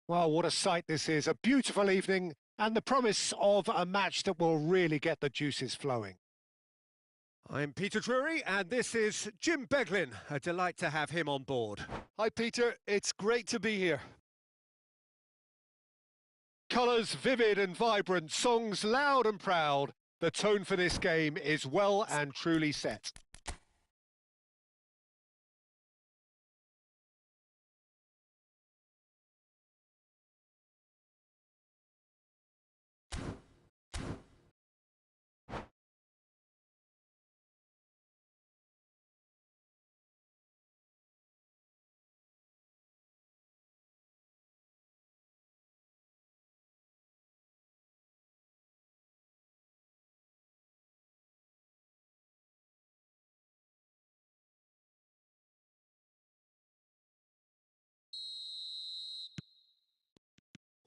Well, what a sight this is. A beautiful evening and the promise of a match that will really get the juices flowing. I'm Peter Drury, and this is Jim Beglin. A delight to have him on board. Hi, Peter. It's great to be here. Colours vivid and vibrant, songs loud and proud. The tone for this game is well and truly set.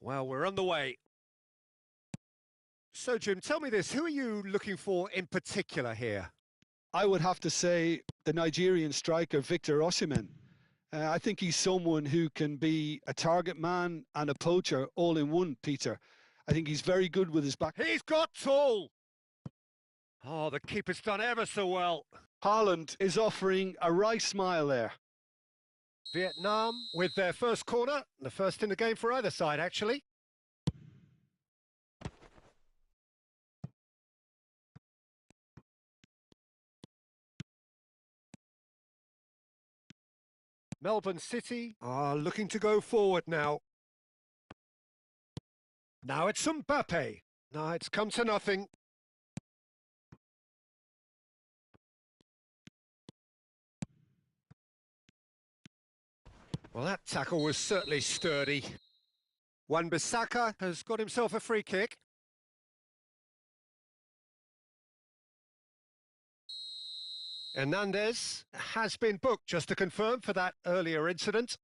Well, we're on the way. So, Jim, tell me this. Who are you looking for in particular here? I would have to say the Nigerian striker, Victor Osimhen. I think he's someone who can be a target man and a poacher all in one, Peter. I think he's very good with his back. He's got tall! Oh, the keeper's done ever so well. Haaland is offering a right smile there. Vietnam with their first corner, the first in the game for either side, actually. Melbourne City are looking to go forward now. Now it's Mbappe. No, it's come to nothing. Well, that tackle was certainly sturdy. Wan-Bissaka has got himself a free kick. Hernandez has been booked, just to confirm, for that earlier incident.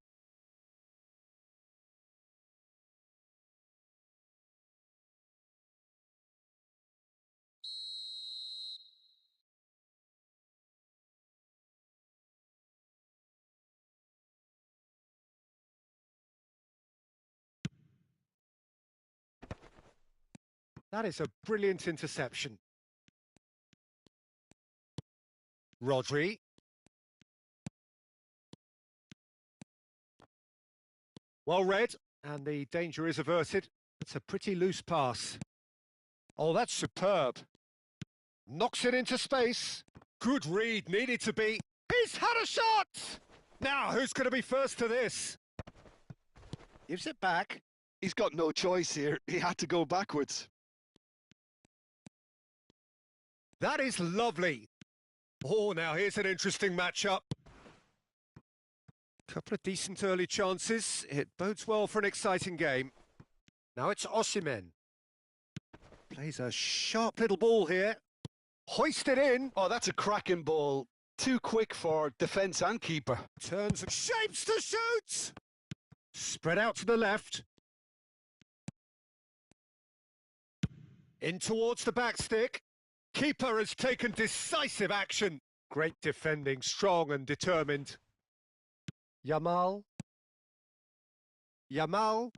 That is a brilliant interception. Rodri. Well read, and the danger is averted. It's a pretty loose pass. Oh, that's superb. Knocks it into space. Good read, needed to be. He's had a shot! Now, who's going to be first to this? Gives it back. He's got no choice here. He had to go backwards. That is lovely. Oh, now here's an interesting matchup. Couple of decent early chances. It bodes well for an exciting game. Now it's Osimhen. Plays a sharp little ball here. Hoisted in. Oh, that's a cracking ball. Too quick for defence and keeper. Turns and shapes to shoot. Spread out to the left. In towards the back stick. Keeper has taken decisive action. Great defending, strong and determined. Yamal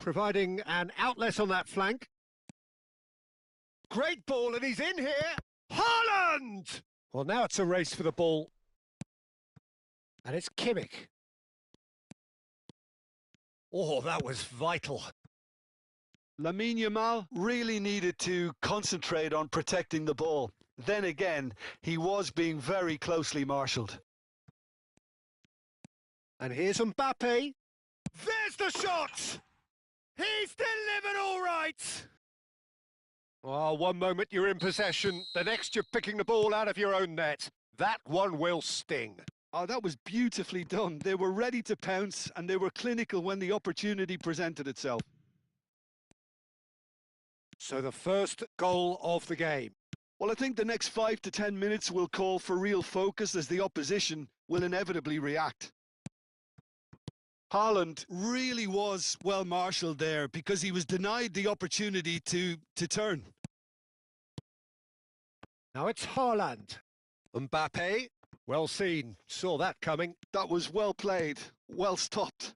providing an outlet on that flank. Great ball, and he's in here. Haaland! Well, now it's a race for the ball. And it's Kimmich. Oh, that was vital. Lamine Yamal really needed to concentrate on protecting the ball. Then again, he was being very closely marshalled. And here's Mbappe. There's the shot! He's delivered all right! Oh, one moment you're in possession, the next you're picking the ball out of your own net. That one will sting. Oh, that was beautifully done. They were ready to pounce and they were clinical when the opportunity presented itself. So the first goal of the game. Well, I think the next 5 to 10 minutes will call for real focus as the opposition will inevitably react. Haaland really was well marshalled there because he was denied the opportunity to turn. Now it's Haaland. Mbappe, well seen, saw that coming. That was well played, well stopped.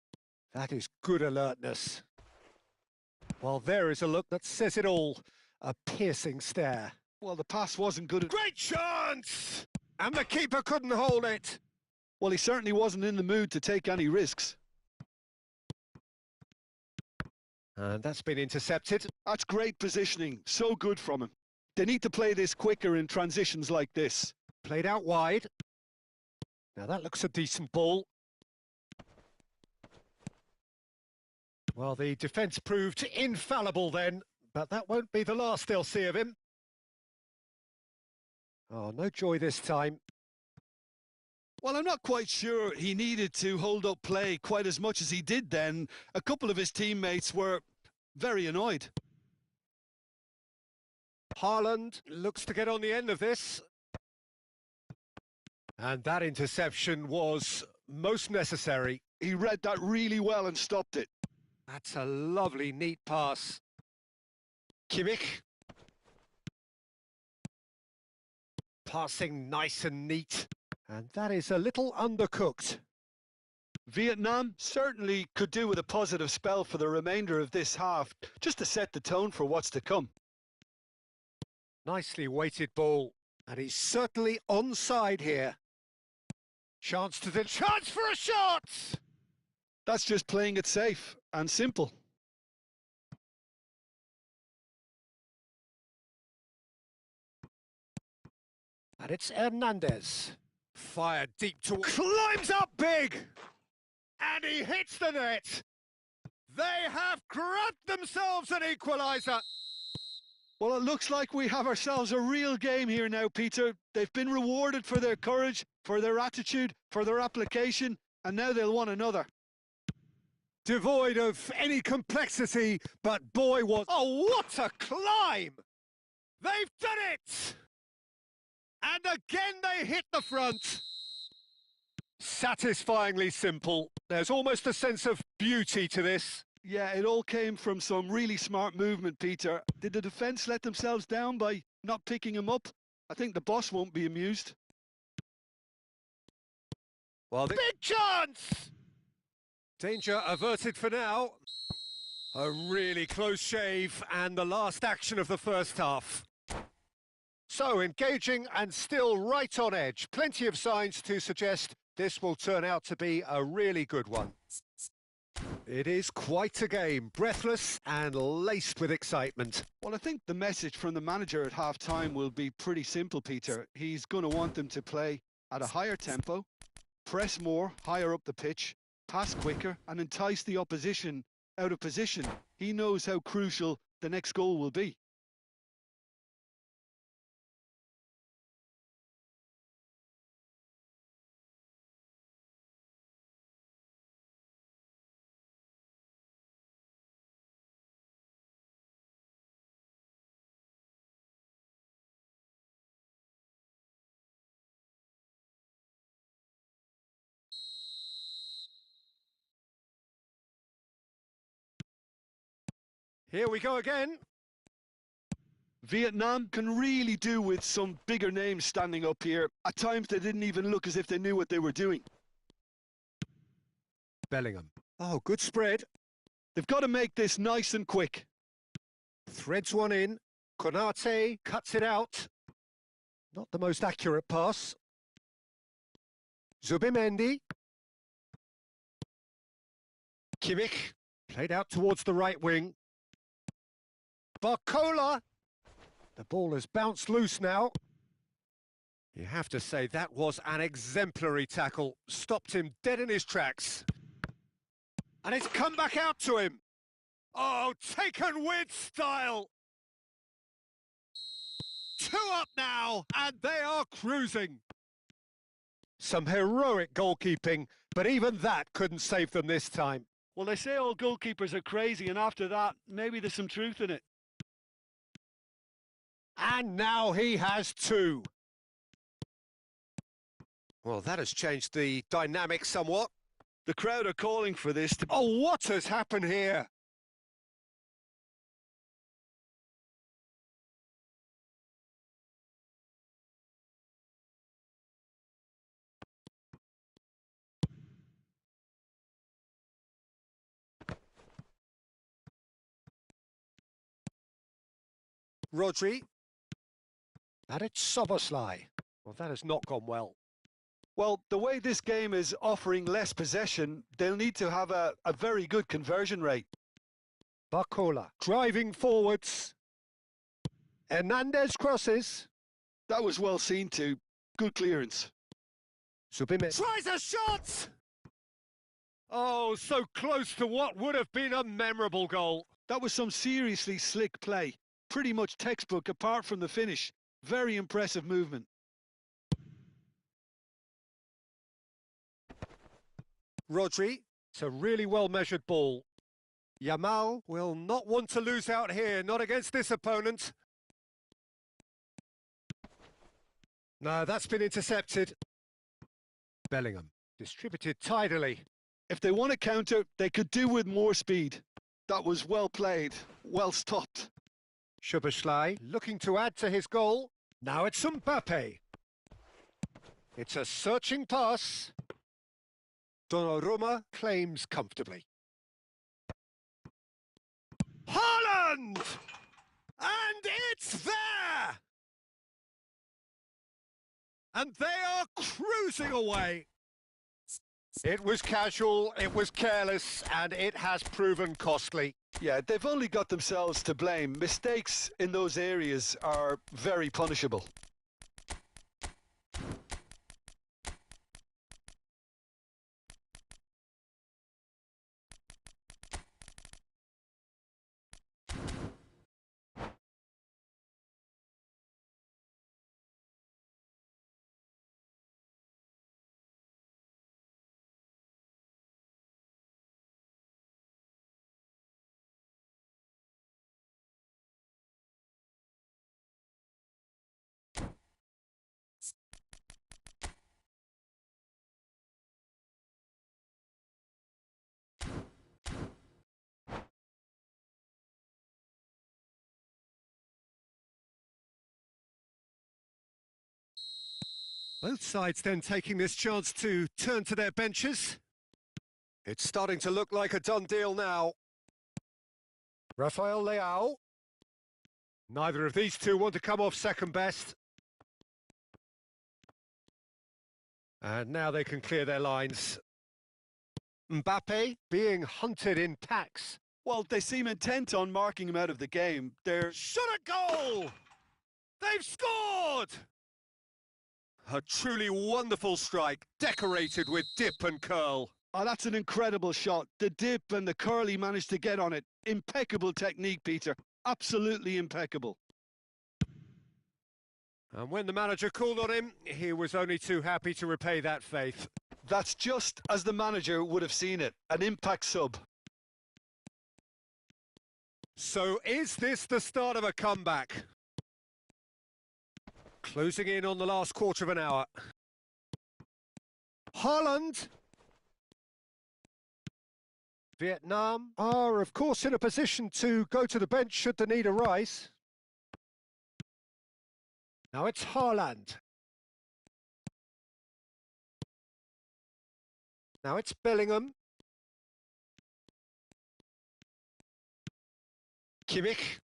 That is good alertness. Well, there is a look that says it all. A piercing stare. Well, the pass wasn't good. Great chance! And the keeper couldn't hold it. Well, he certainly wasn't in the mood to take any risks. And that's been intercepted. That's great positioning. So good from him. They need to play this quicker in transitions like this. Played out wide. Now that looks a decent ball. Well, the defence proved infallible then, but that won't be the last they'll see of him. Oh, no joy this time. Well, I'm not quite sure he needed to hold up play quite as much as he did then. A couple of his teammates were very annoyed. Haaland looks to get on the end of this. And that interception was most necessary. He read that really well and stopped it. That's a lovely, neat pass. Kimmich. Passing nice and neat. And that is a little undercooked. Vietnam certainly could do with a positive spell for the remainder of this half, just to set the tone for what's to come. Nicely weighted ball. And he's certainly onside here. Chance for a shot! That's just playing it safe and simple. And it's Hernandez. Fired deep to... Climbs up big! And he hits the net! They have grabbed themselves an equaliser! Well, it looks like we have ourselves a real game here now, Peter. They've been rewarded for their courage, for their attitude, for their application, and now they'll want another. Devoid of any complexity, but boy was... Oh, what a climb! They've done it! And again they hit the front. Satisfyingly simple. There's almost a sense of beauty to this. Yeah, it all came from some really smart movement, Peter. Did the defence let themselves down by not picking him up? I think the boss won't be amused. Well, big chance! Danger averted for now. A really close shave and the last action of the first half. So engaging and still right on edge. Plenty of signs to suggest this will turn out to be a really good one. It is quite a game, breathless and laced with excitement. Well, I think the message from the manager at half-time will be pretty simple, Peter. He's going to want them to play at a higher tempo, press more, higher up the pitch, pass quicker, and entice the opposition out of position. He knows how crucial the next goal will be. Here we go again. Vietnam can really do with some bigger names standing up here. At times they didn't even look as if they knew what they were doing. Bellingham. Oh, good spread. They've got to make this nice and quick. Threads one in. Konate cuts it out. Not the most accurate pass. Zubimendi. Kimmich. Played out towards the right wing. Barcola. The ball has bounced loose now. You have to say that was an exemplary tackle. Stopped him dead in his tracks. And it's come back out to him. Oh, taken with style. 2 up now, and they are cruising. Some heroic goalkeeping, but even that couldn't save them this time. Well, they say all goalkeepers are crazy, and after that, maybe there's some truth in it. And now he has 2. Well, that has changed the dynamic somewhat. The crowd are calling for this to... Oh, what has happened here? Rodri. And it's Soboslai. Well, that has not gone well. Well, the way this game is offering less possession, they'll need to have a very good conversion rate. Barcola driving forwards. Hernandez crosses. That was well seen too. Good clearance. Subime tries a shot! Oh, so close to what would have been a memorable goal. That was some seriously slick play. Pretty much textbook apart from the finish. Very impressive movement. Rodri, it's a really well-measured ball. Yamal will not want to lose out here, not against this opponent. No, that's been intercepted. Bellingham, distributed tidily. If they want to counter, they could do with more speed. That was well played, well stopped. Szoboszlai looking to add to his goal. Now it's Mbappe. It's a searching pass. Donnarumma claims comfortably. Haaland! And it's there! And they are cruising away. It was casual, it was careless, and it has proven costly. Yeah, they've only got themselves to blame. Mistakes in those areas are very punishable. Both sides then taking this chance to turn to their benches. It's starting to look like a done deal now. Rafael Leao. Neither of these two want to come off second best. And now they can clear their lines. Mbappe being hunted in packs. Well, they seem intent on marking him out of the game. They're... Shot a goal! They've scored! A truly wonderful strike, decorated with dip and curl. Oh, that's an incredible shot. The dip and the curl he managed to get on it. Impeccable technique, Peter. Absolutely impeccable. And when the manager called on him, he was only too happy to repay that faith. That's just as the manager would have seen it. An impact sub. So is this the start of a comeback? Closing in on the last quarter of an hour. Holland. Vietnam are, of course, in a position to go to the bench should the need arise. Now it's Haaland. Now it's Bellingham. Kimmich.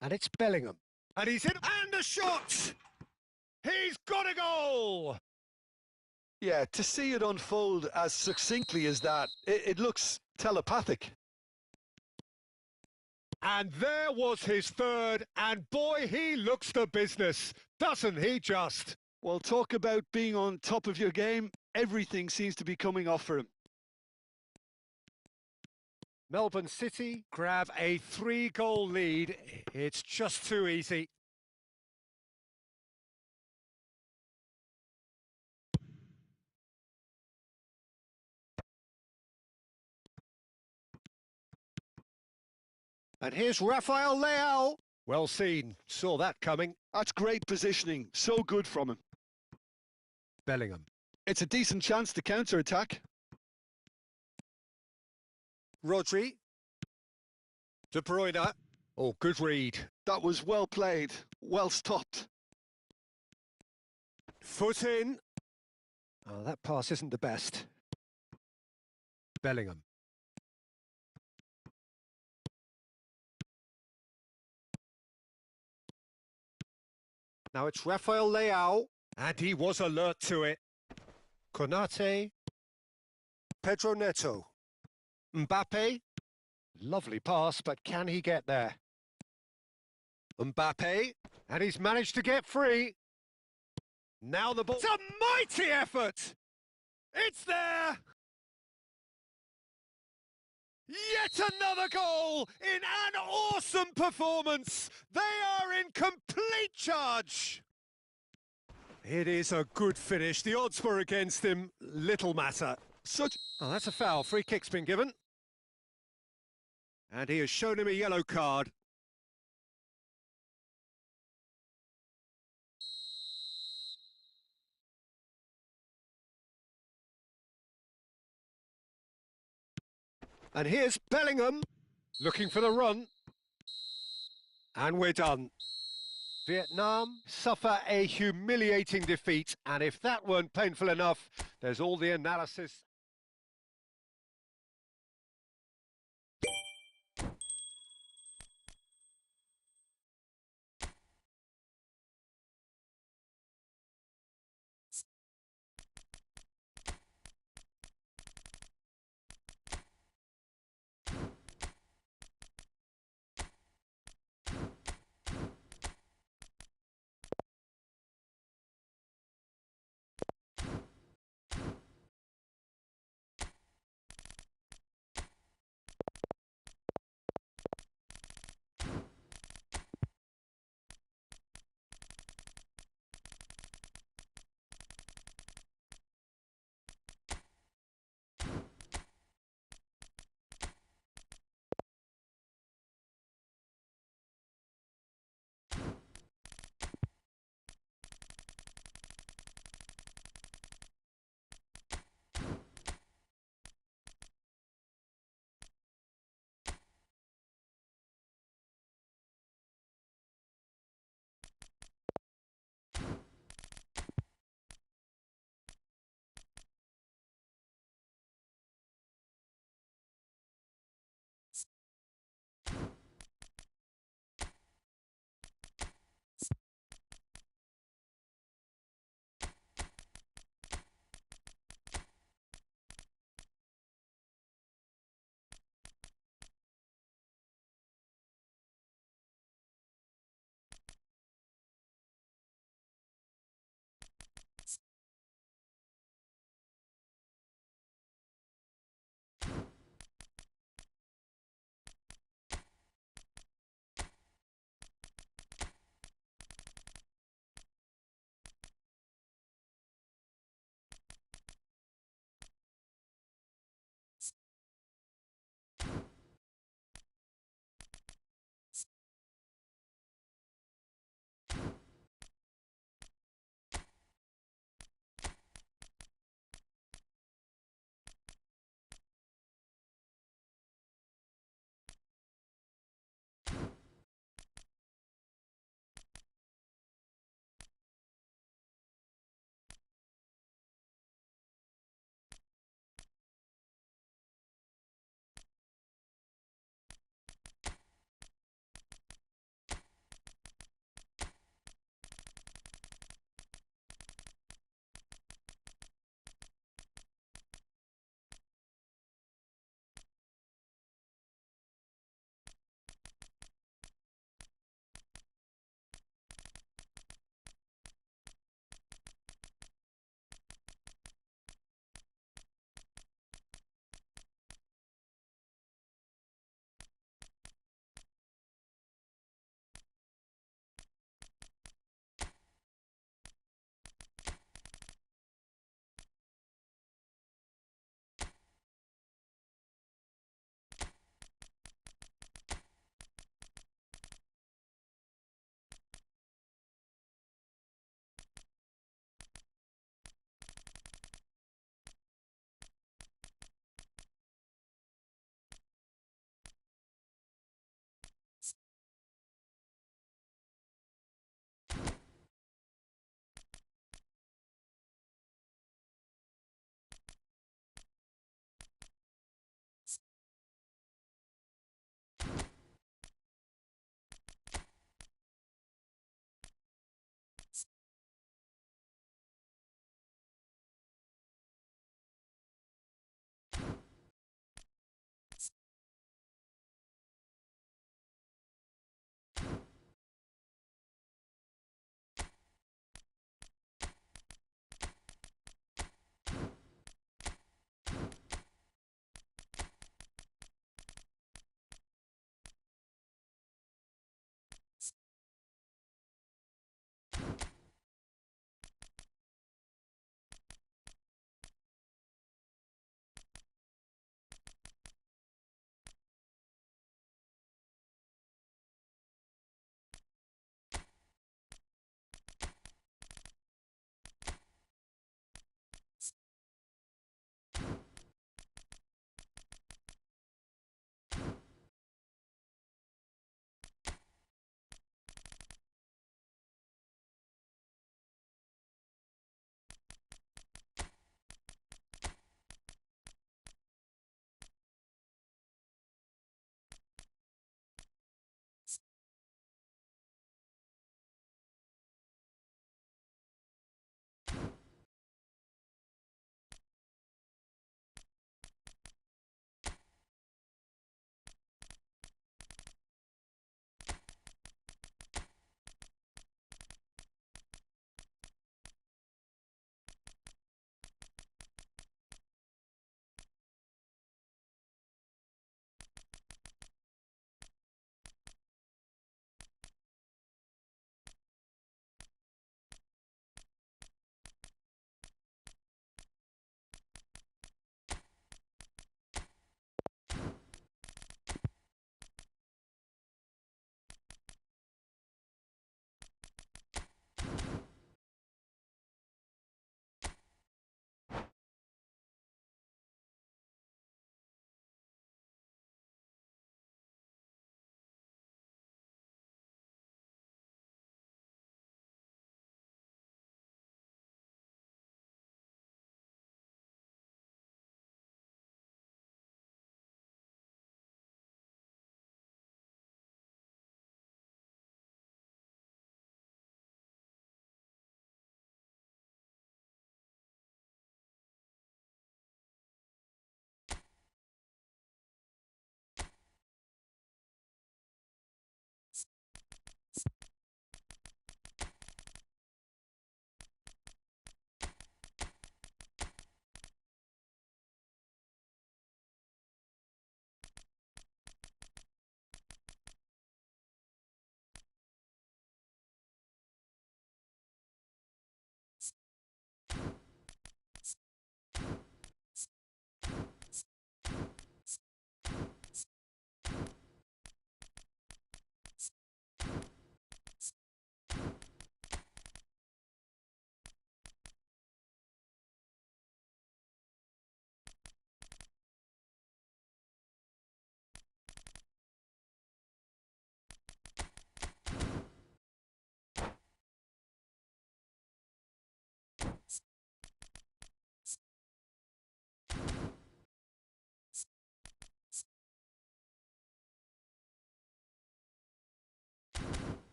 And it's Bellingham. And he's in. And a shot! He's got a goal! Yeah, to see it unfold as succinctly as that, it looks telepathic. And there was his third, and boy, he looks the business, doesn't he just? Well, talk about being on top of your game. Everything seems to be coming off for him. Melbourne City grab a 3-goal lead. It's just too easy. And here's Rafael Leao. Well seen, saw that coming. That's great positioning, so good from him. Bellingham. It's a decent chance to counter-attack. Rodri. De Bruyne. Oh, good read. That was well played, well stopped. Foot in. Oh, that pass isn't the best. Bellingham. Now it's Rafael Leao, and he was alert to it. Konate. Pedro Neto. Mbappe. Lovely pass, but can he get there? Mbappe, and he's managed to get free. Now the ball. It's a mighty effort! It's there! Yet another goal in an awesome performance. They are in complete charge. It is a good finish. The odds were against him. Little matter. Oh, that's a foul. Free kick's been given. And he has shown him a yellow card. And here's Bellingham, looking for the run. And we're done. Vietnam suffer a humiliating defeat, and if that weren't painful enough, there's all the analysis.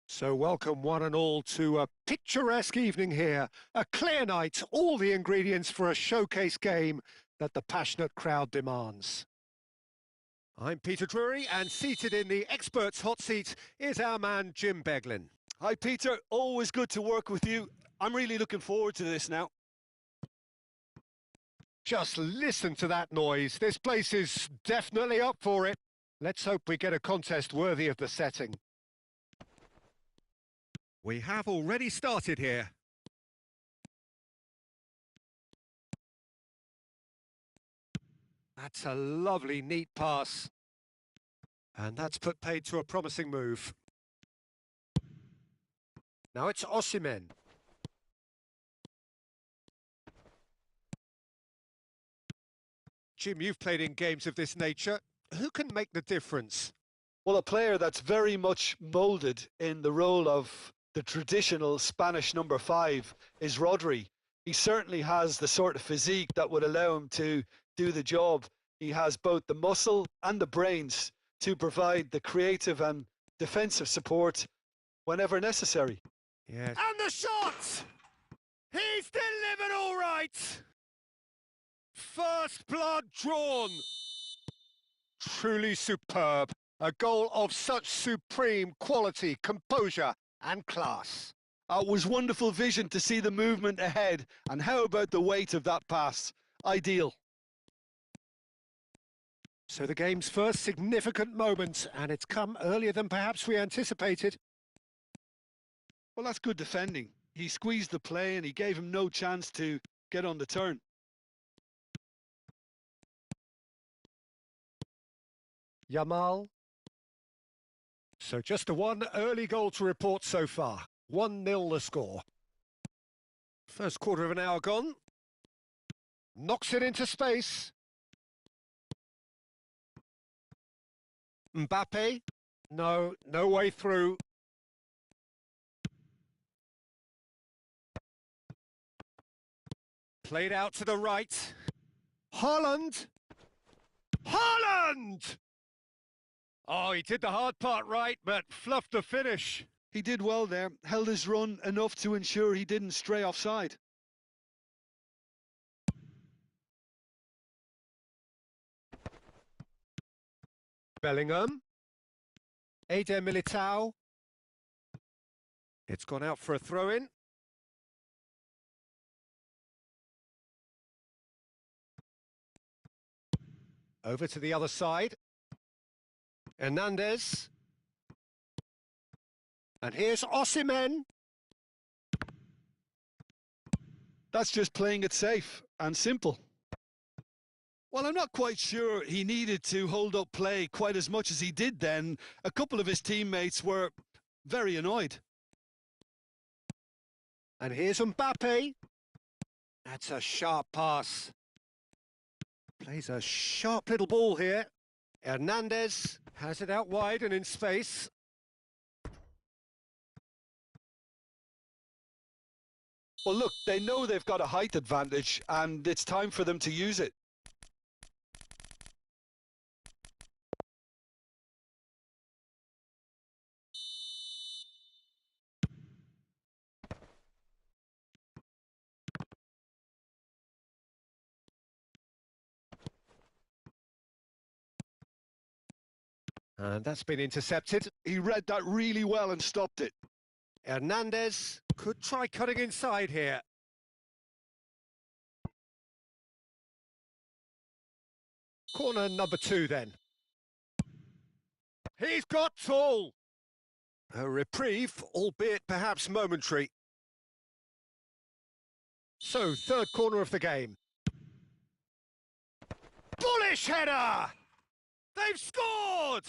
So welcome one and all to a picturesque evening here. A clear night, all the ingredients for a showcase game that the passionate crowd demands. I'm Peter Drury, and seated in the experts' hot seat is our man Jim Beglin. Hi, Peter. Always good to work with you. I'm really looking forward to this now. Just listen to that noise. This place is definitely up for it. Let's hope we get a contest worthy of the setting. We have already started here. That's a lovely, neat pass. And that's put paid to a promising move. Now it's Osimhen. Jim, you've played in games of this nature. Who can make the difference? Well, a player that's very much moulded in the role of the traditional Spanish number 5 is Rodri. He certainly has the sort of physique that would allow him to do the job. He has both the muscle and the brains to provide the creative and defensive support whenever necessary. Yes. And the shot! He's delivered all right! First blood drawn. Truly superb. A goal of such supreme quality, composure and class. It was wonderful vision to see the movement ahead, and how about the weight of that pass? Ideal. So the game's first significant moment, and it's come earlier than perhaps we anticipated. Well, that's good defending. He squeezed the play and he gave him no chance to get on the turn. Yamal. So just the one early goal to report so far. 1-0 the score. First quarter of an hour gone. Knocks it into space. Mbappe. No way through. Played out to the right. Haaland! Haaland! Oh, he did the hard part right, but fluffed the finish. He did well there, held his run enough to ensure he didn't stray offside. Bellingham. Eder Militao. It's gone out for a throw-in. Over to the other side. Hernandez. And here's Osimhen. That's just playing it safe and simple. Well, I'm not quite sure he needed to hold up play quite as much as he did then. A couple of his teammates were very annoyed. And here's Mbappe. That's a sharp pass. Plays a sharp little ball here. Hernandez has it out wide and in space. Well, look, they know they've got a height advantage, and it's time for them to use it. And that's been intercepted. He read that really well and stopped it. Hernandez could try cutting inside here. Corner number 2 then. He's got tall. A reprieve, albeit perhaps momentary. So, third corner of the game. Bullish header! They've scored!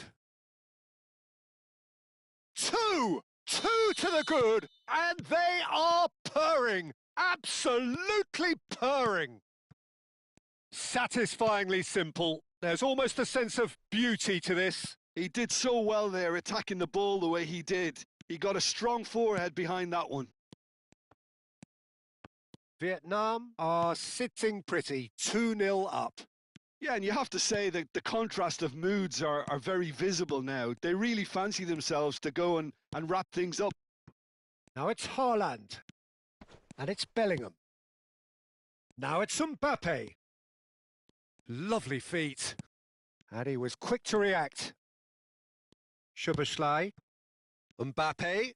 2 to the good, and they are purring. Absolutely purring. Satisfyingly simple. There's almost a sense of beauty to this. He did so well there, attacking the ball the way he did. He got a strong forehead behind that one. Vietnam are sitting pretty, 2-0 up. Yeah, and you have to say that the contrast of moods are very visible now. They really fancy themselves to go and wrap things up. Now it's Haaland. And it's Bellingham. Now it's Mbappe. Lovely feet. And he was quick to react. Szoboszlai. Mbappe.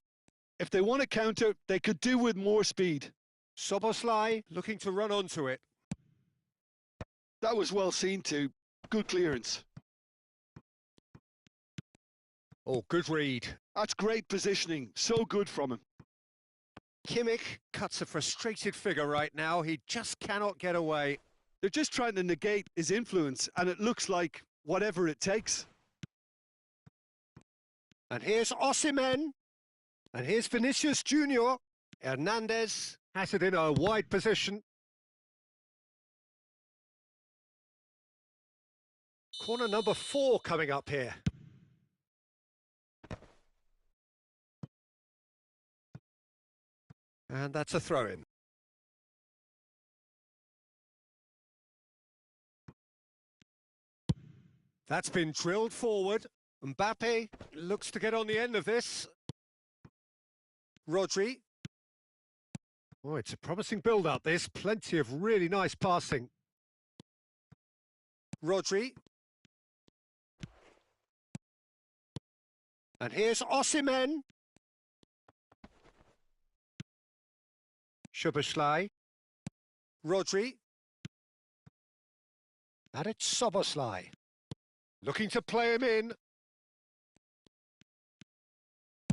If they want to counter, they could do with more speed. Szoboszlai looking to run onto it. That was well seen too. Good clearance. Oh, good read. That's great positioning. So good from him. Kimmich cuts a frustrated figure right now. He just cannot get away. They're just trying to negate his influence, and it looks like whatever it takes. And here's Osimhen. And here's Vinicius Junior. Hernandez has it in a wide position. Corner number 4 coming up here. And that's a throw-in. That's been drilled forward. Mbappe looks to get on the end of this. Rodri. Oh, it's a promising build-up, this. Plenty of really nice passing. Rodri. And here's Osimhen. Szoboszlai. Rodri. And it's Szoboszlai. Looking to play him in.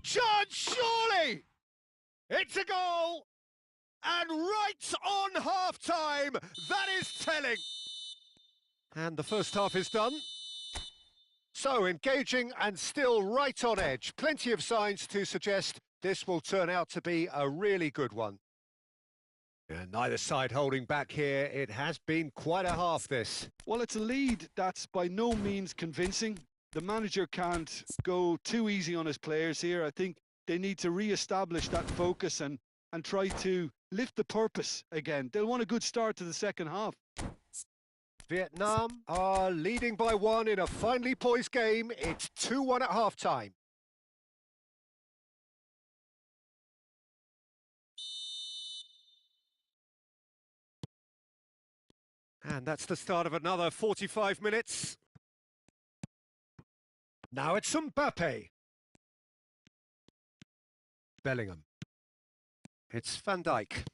Chance, surely! It's a goal! And right on half-time, that is telling. And the first half is done. So, engaging and still right on edge. Plenty of signs to suggest this will turn out to be a really good one. And neither side holding back here. It has been quite a half, this. Well, it's a lead that's by no means convincing. The manager can't go too easy on his players here. I think they need to re-establish that focus and try to lift the purpose again. They'll want a good start to the second half. Vietnam are leading by 1 in a finely poised game. It's 2-1 at half-time. And that's the start of another 45 minutes. Now it's Mbappe. Bellingham. It's Van Dijk.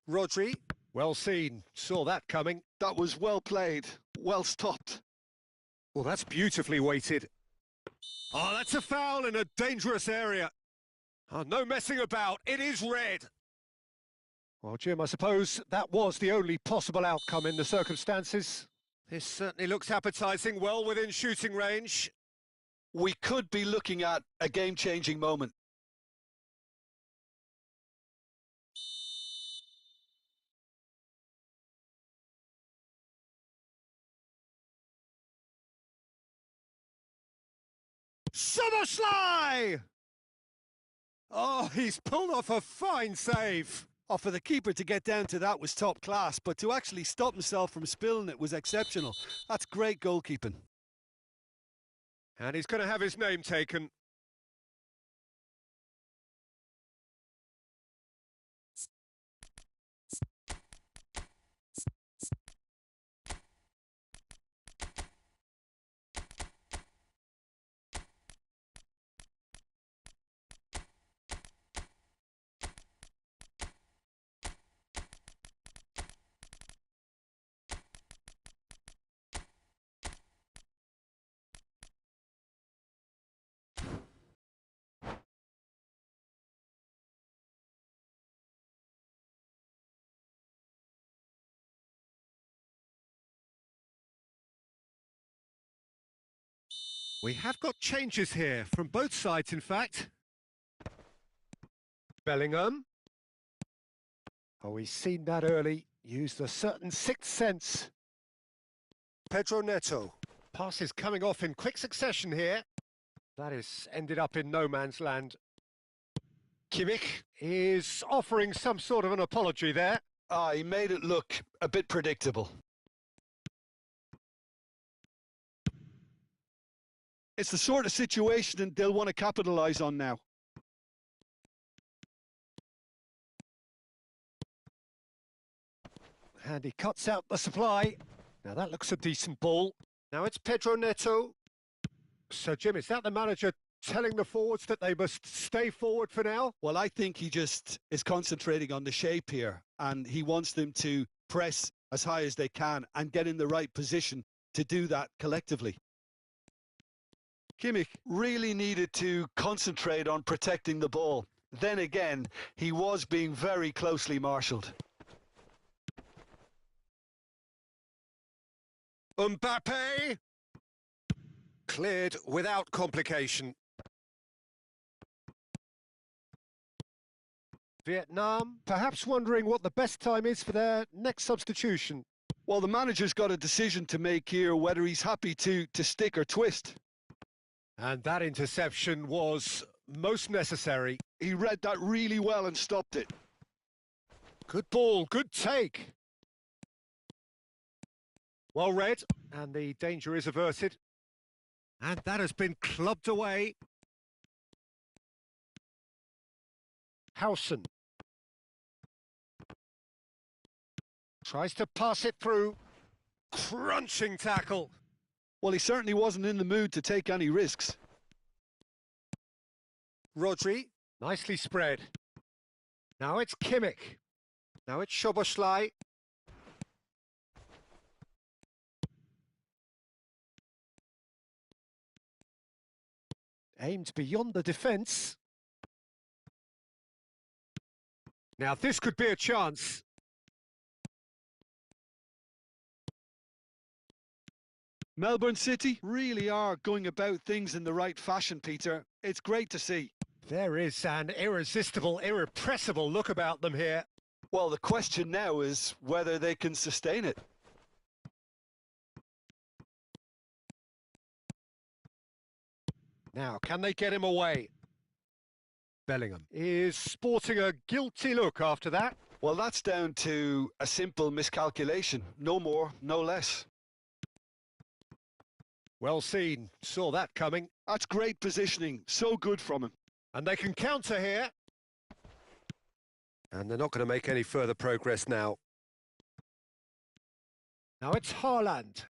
Rodri. Well seen. Saw that coming. That was well played. Well stopped. Well, that's beautifully weighted. Oh, that's a foul in a dangerous area. Oh, no messing about. It is red. Well, Jim, I suppose that was the only possible outcome in the circumstances. This certainly looks appetising, well within shooting range. We could be looking at a game-changing moment. Summerslide! Oh, he's pulled off a fine save. Oh, for the keeper to get down to that was top class, but to actually stop himself from spilling it was exceptional. That's great goalkeeping. And he's going to have his name taken. We have got changes here, from both sides in fact. Bellingham. Oh, he's seen that early, used a certain sixth sense. Pedro Neto. Passes coming off in quick succession here. That is ended up in no man's land. Kimmich is offering some sort of an apology there. He made it look a bit predictable. It's the sort of situation that they'll want to capitalise on now. And he cuts out the supply. Now that looks a decent ball. Now it's Pedro Neto. So Jim, is that the manager telling the forwards that they must stay forward for now? Well, I think he just is concentrating on the shape here, and he wants them to press as high as they can and get in the right position to do that collectively. Kimmich really needed to concentrate on protecting the ball. Then again, he was being very closely marshalled. Mbappe! Cleared without complication. Vietnam, perhaps wondering what the best time is for their next substitution. Well, the manager's got a decision to make here, whether he's happy to stick or twist. And that interception was most necessary. He read that really well and stopped it. Good ball, good take. Well read, and the danger is averted. And that has been clubbed away. Hiuqn tries to pass it through. Crunching tackle. Well, he certainly wasn't in the mood to take any risks. Rodri, nicely spread. Now it's Kimmich. Now it's Szoboszlai. Aimed beyond the defence. Now this could be a chance. Melbourne City really are going about things in the right fashion, Peter. It's great to see. There is an irresistible, irrepressible look about them here. Well, the question now is whether they can sustain it. Now, can they get him away? Bellingham is sporting a guilty look after that. Well, that's down to a simple miscalculation. No more, no less. Well seen. Saw that coming. That's great positioning. So good from him. And they can counter here. And they're not going to make any further progress now. Now it's Haaland.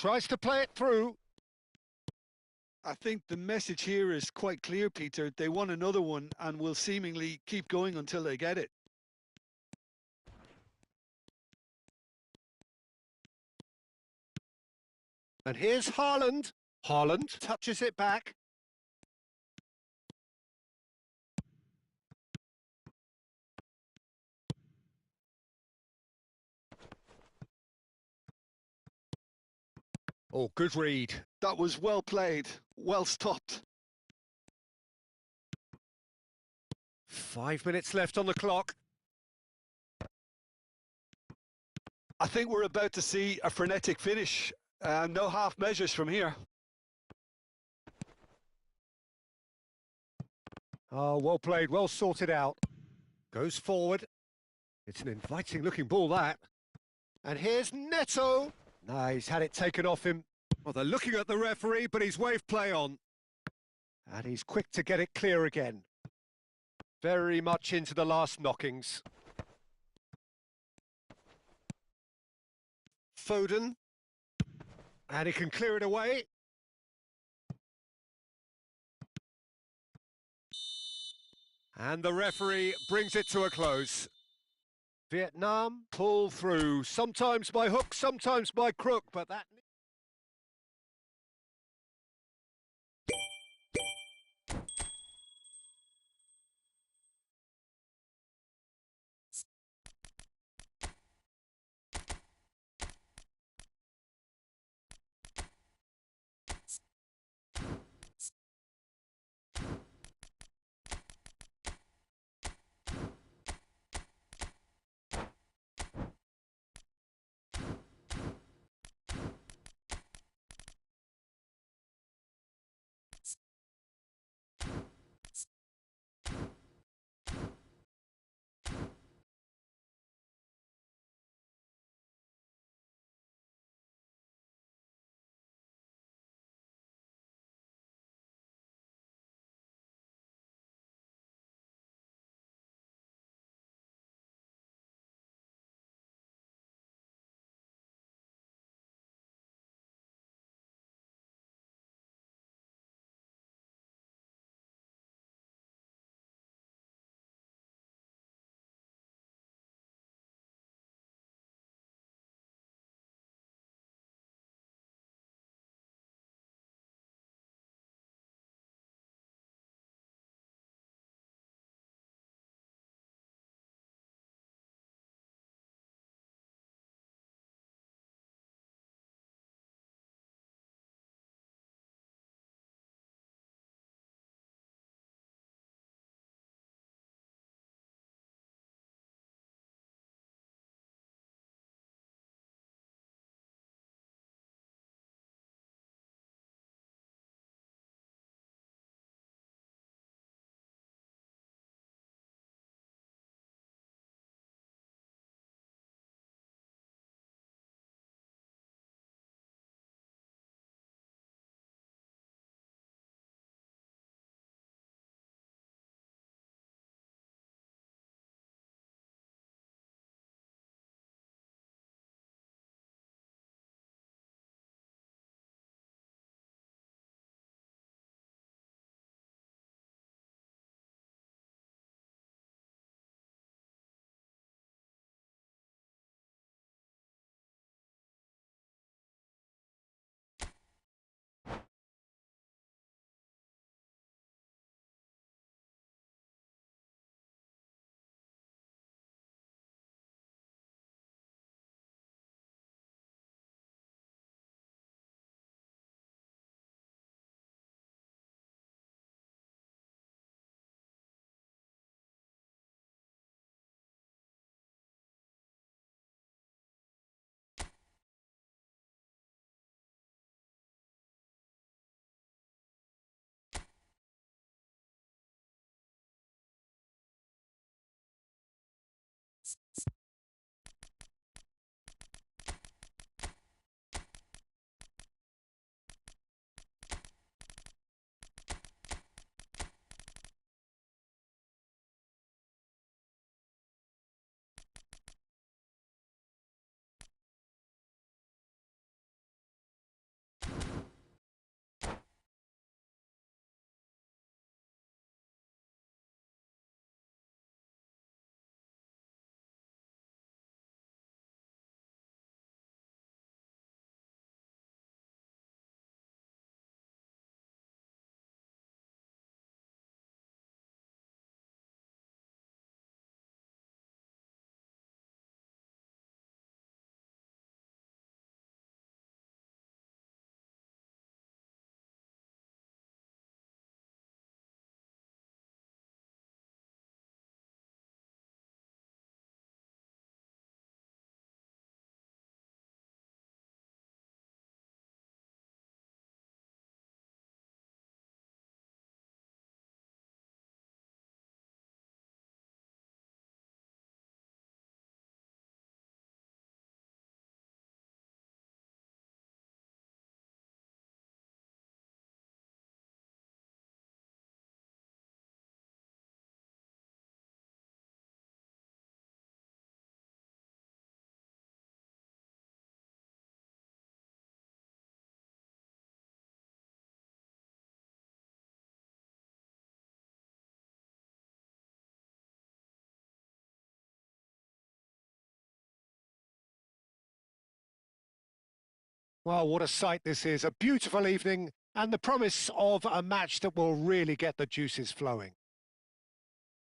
Tries to play it through. I think the message here is quite clear, Peter. They want another one and will seemingly keep going until they get it. And here's Haaland. Haaland touches it back. Oh, good read. That was well played, well stopped. 5 minutes left on the clock. I think we're about to see a frenetic finish. No half measures from here. Oh, well played, well sorted out. Goes forward. It's an inviting looking ball, that. And here's Neto. No, he's had it taken off him. Well, they're looking at the referee, but he's waved play on. And he's quick to get it clear again. Very much into the last knockings. Foden. And he can clear it away. And the referee brings it to a close. Vietnam pull through, sometimes by hook, sometimes by crook, but that... Well, what a sight this is. A beautiful evening and the promise of a match that will really get the juices flowing.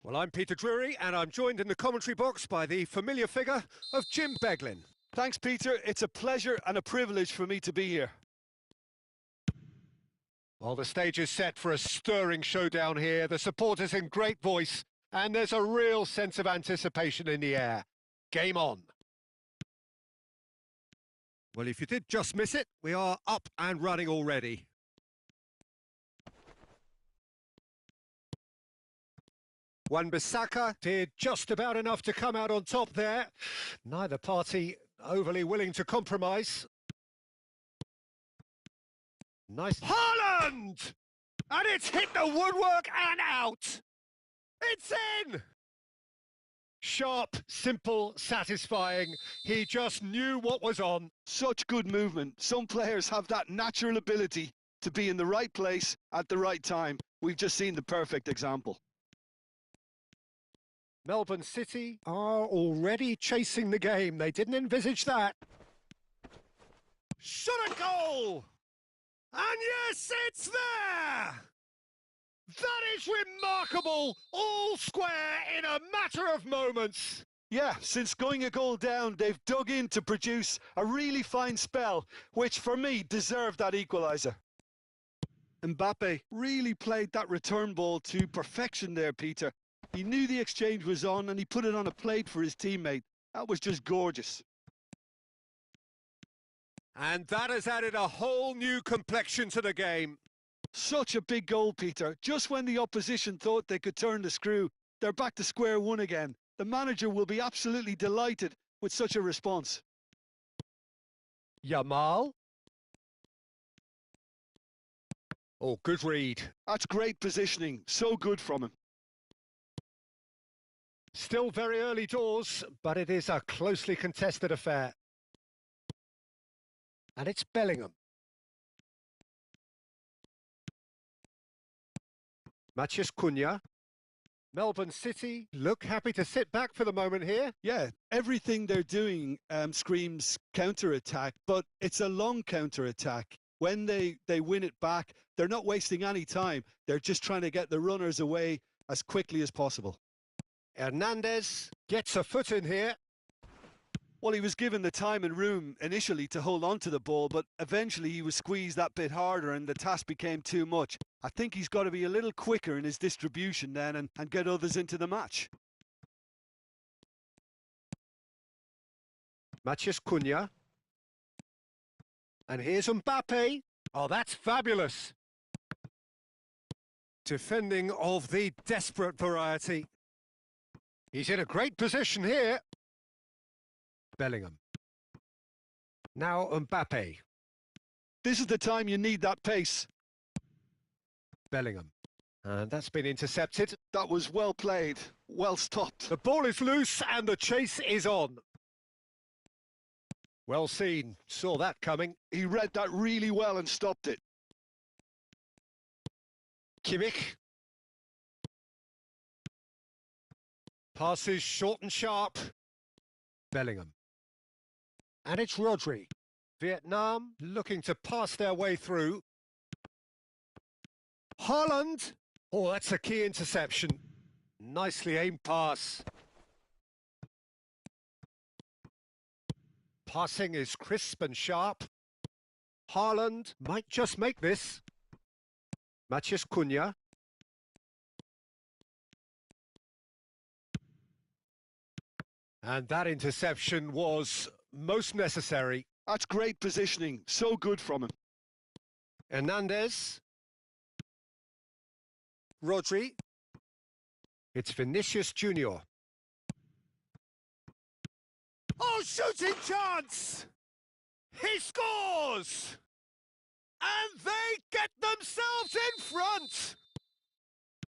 Well, I'm Peter Drury, and I'm joined in the commentary box by the familiar figure of Jim Beglin. Thanks, Peter. It's a pleasure and a privilege for me to be here. Well, the stage is set for a stirring showdown here. The supporters in great voice, and there's a real sense of anticipation in the air. Game on. Well, if you did just miss it, we are up and running already. Wan-Bissaka did just about enough to come out on top there. Neither party overly willing to compromise. Nice. Haaland! And it's hit the woodwork and out! It's in! Sharp, simple, satisfying. He just knew what was on. Such good movement. Some players have that natural ability to be in the right place at the right time. We've just seen the perfect example. Melbourne City are already chasing the game. They didn't envisage that. Shot a goal! And yes, it's there! That is remarkable! All square in a matter of moments. Yeah, since going a goal down, they've dug in to produce a really fine spell, which for me deserved that equaliser. Mbappe really played that return ball to perfection there, Peter. He knew the exchange was on and he put it on a plate for his teammate. That was just gorgeous. And that has added a whole new complexion to the game. Such a big goal, Peter. Just when the opposition thought they could turn the screw, they're back to square one again. The manager will be absolutely delighted with such a response. Yamal. Oh, good read. That's great positioning. So good from him. Still very early doors, but it is a closely contested affair. And it's Bellingham. Matheus Cunha. Melbourne City look happy to sit back for the moment here. Yeah, everything they're doing screams counter-attack, but it's a long counter-attack. When they win it back, they're not wasting any time. They're just trying to get the runners away as quickly as possible. Hernandez gets a foot in here. Well, he was given the time and room initially to hold on to the ball, but eventually he was squeezed that bit harder and the task became too much. I think he's got to be a little quicker in his distribution then and get others into the match. Matheus Cunha. And here's Mbappe. Oh, that's fabulous. Defending of the desperate variety. He's in a great position here. Bellingham. Now Mbappe. This is the time you need that pace. Bellingham. And that's been intercepted. That was well played, well stopped. The ball is loose and the chase is on. Well seen. Saw that coming. He read that really well and stopped it. Kimmich. Passes short and sharp. Bellingham. And it's Rodri. Vietnam looking to pass their way through. Haaland. Oh, that's a key interception. Nicely aimed pass. Passing is crisp and sharp. Haaland might just make this. Matheus Cunha. And that interception was most necessary. That's great positioning. So good from him. Hernandez. Rodri. It's Vinicius Junior. Oh, shooting chance! He scores! And they get themselves in front!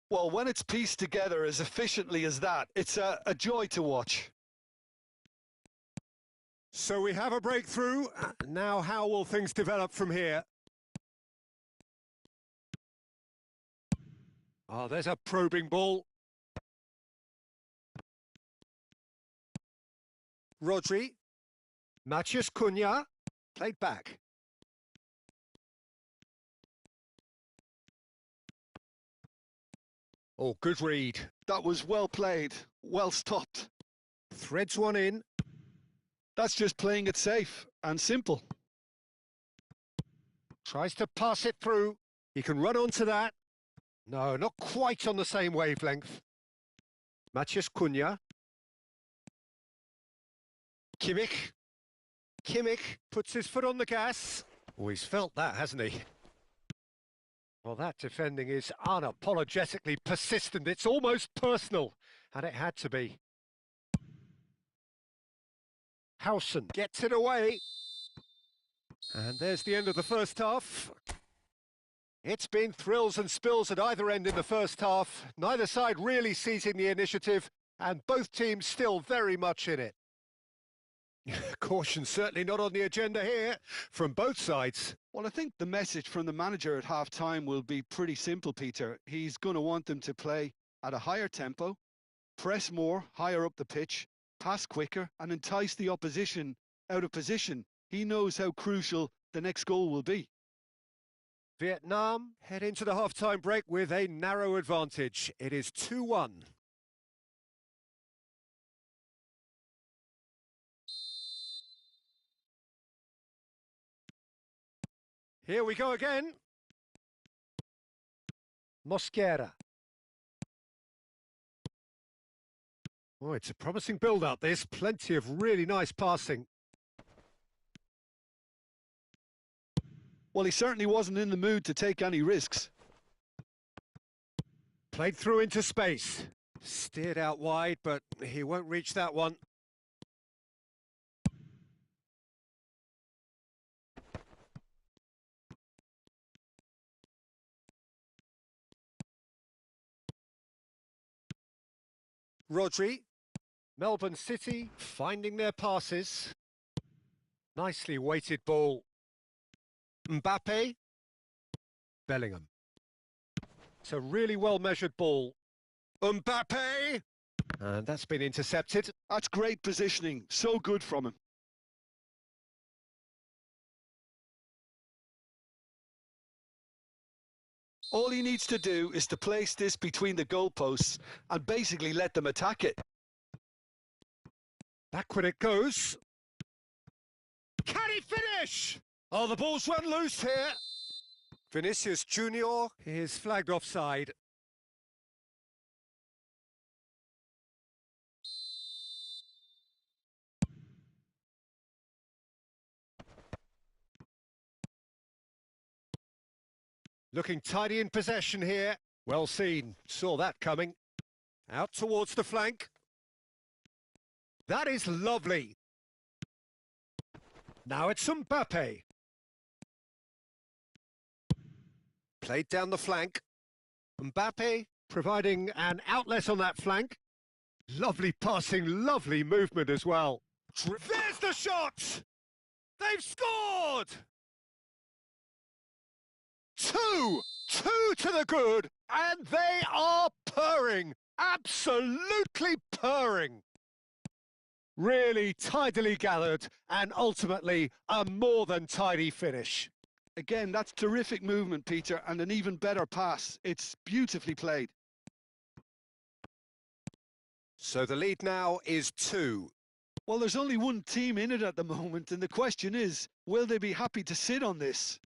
Well, when it's pieced together as efficiently as that, it's a joy to watch. So we have a breakthrough. Now how will things develop from here? Oh, there's a probing ball. Rodri. Matheus Cunha. Played back. Oh, good read. That was well played, well stopped. Threads one in. That's just playing it safe and simple. Tries to pass it through. He can run onto that. No, not quite on the same wavelength. Hiuqn. Kimmich puts his foot on the gas. Oh, he's felt that, hasn't he? Well, that defending is unapologetically persistent. It's almost personal, and it had to be. Hiuqn gets it away. And there's the end of the first half. It's been thrills and spills at either end in the first half. Neither side really seizing the initiative, and both teams still very much in it. Caution certainly not on the agenda here from both sides. Well, I think the message from the manager at half-time will be pretty simple, Peter. He's going to want them to play at a higher tempo, press more, higher up the pitch, pass quicker, and entice the opposition out of position. He knows how crucial the next goal will be. Vietnam head into the half-time break with a narrow advantage. It is 2-1. Here we go again. Mosquera. Oh, it's a promising build-up. There's plenty of really nice passing. Well, he certainly wasn't in the mood to take any risks. Played through into space. Steered out wide, but he won't reach that one. Rodri. Melbourne City finding their passes. Nicely weighted ball. Mbappe. Bellingham. It's a really well-measured ball. Mbappe! And that's been intercepted. That's great positioning. So good from him. All he needs to do is to place this between the goalposts and basically let them attack it. Backward it goes. Can he finish? Oh, the ball's run loose here. Vinicius Junior is flagged offside. Looking tidy in possession here. Well seen. Saw that coming. Out towards the flank. That is lovely. Now it's Mbappe. Played down the flank. Mbappe providing an outlet on that flank. Lovely passing, lovely movement as well. There's the shot! They've scored! Two to the good, and they are purring, absolutely purring. Really tidily gathered, and ultimately a more than tidy finish. Again, that's terrific movement, Peter, and an even better pass. It's beautifully played. So the lead now is 2. Well, there's only one team in it at the moment, and the question is, will they be happy to sit on this?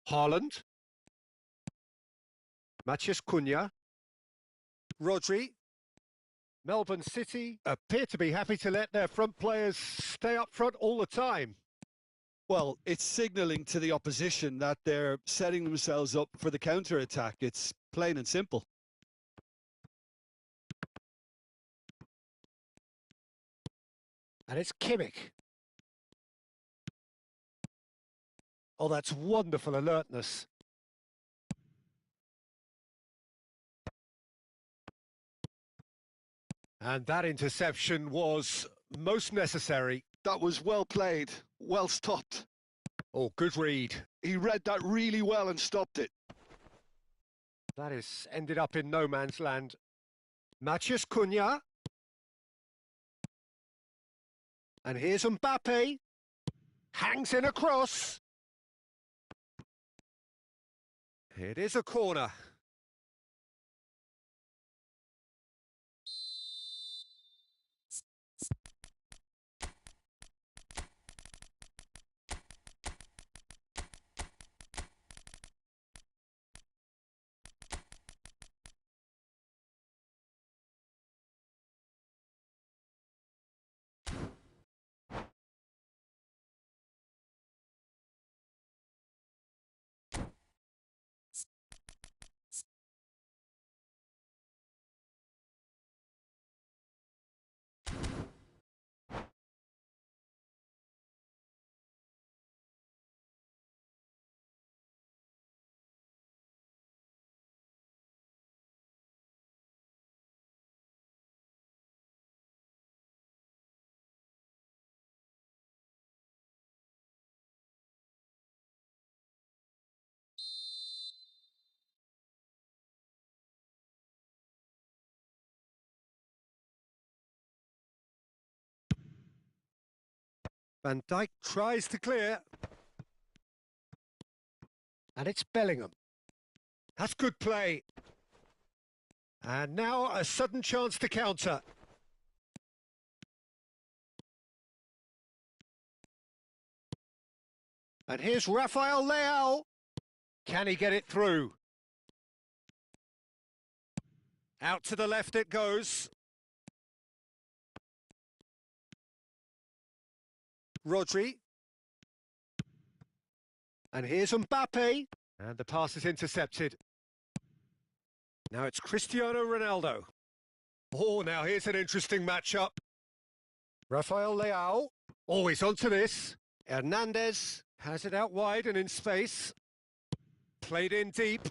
Haaland. Hiuqn. Rodri. Melbourne City appear to be happy to let their front players stay up front all the time. Well, it's signalling to the opposition that they're setting themselves up for the counter-attack. It's plain and simple. And it's Kimmich. Oh, that's wonderful alertness. And that interception was most necessary. That was well played, well stopped. Oh, good read. He read that really well and stopped it. That is ended up in no man's land. Hiuqn. And here's Mbappe. Hangs in across. It is a corner. Van Dijk tries to clear. And it's Bellingham. That's good play. And now a sudden chance to counter. And here's Rafael Leao. Can he get it through? Out to the left it goes. Rodri. And here's Mbappe. And the pass is intercepted. Now it's Cristiano Ronaldo. Oh, now here's an interesting matchup. Rafael Leao. Oh, he's onto this. Hernandez has it out wide and in space. Played in deep.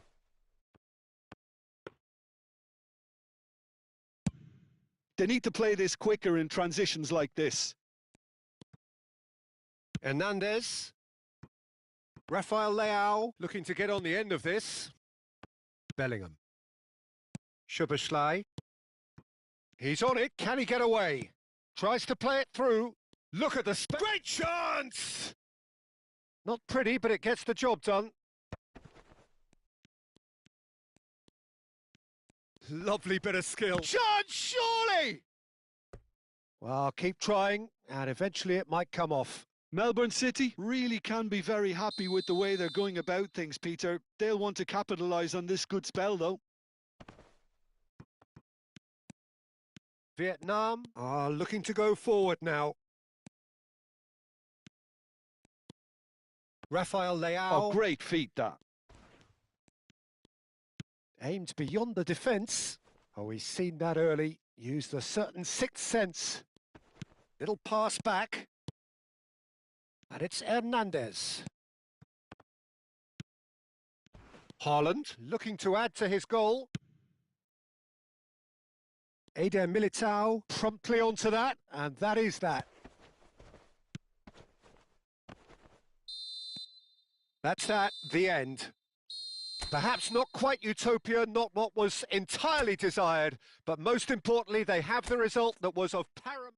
They need to play this quicker in transitions like this. Hernandez. Rafael Leao looking to get on the end of this. Bellingham. Szoboszlai. He's on it. Can he get away? Tries to play it through. Look at the great chance! Not pretty, but it gets the job done. Lovely bit of skill. Chance, surely! Well, keep trying, and eventually it might come off. Melbourne City really can be very happy with the way they're going about things, Peter. They'll want to capitalise on this good spell, though. Vietnam are looking to go forward now. Rafael Leao. Oh, great feat, that. Aimed beyond the defence. Oh, he's seen that early. Used a certain sixth sense. Little pass back. And it's Hernandez. Haaland looking to add to his goal. Eder Militao promptly onto that, and that is that. That's that, the end. Perhaps not quite utopia, not what was entirely desired, but most importantly, they have the result that was of paramount.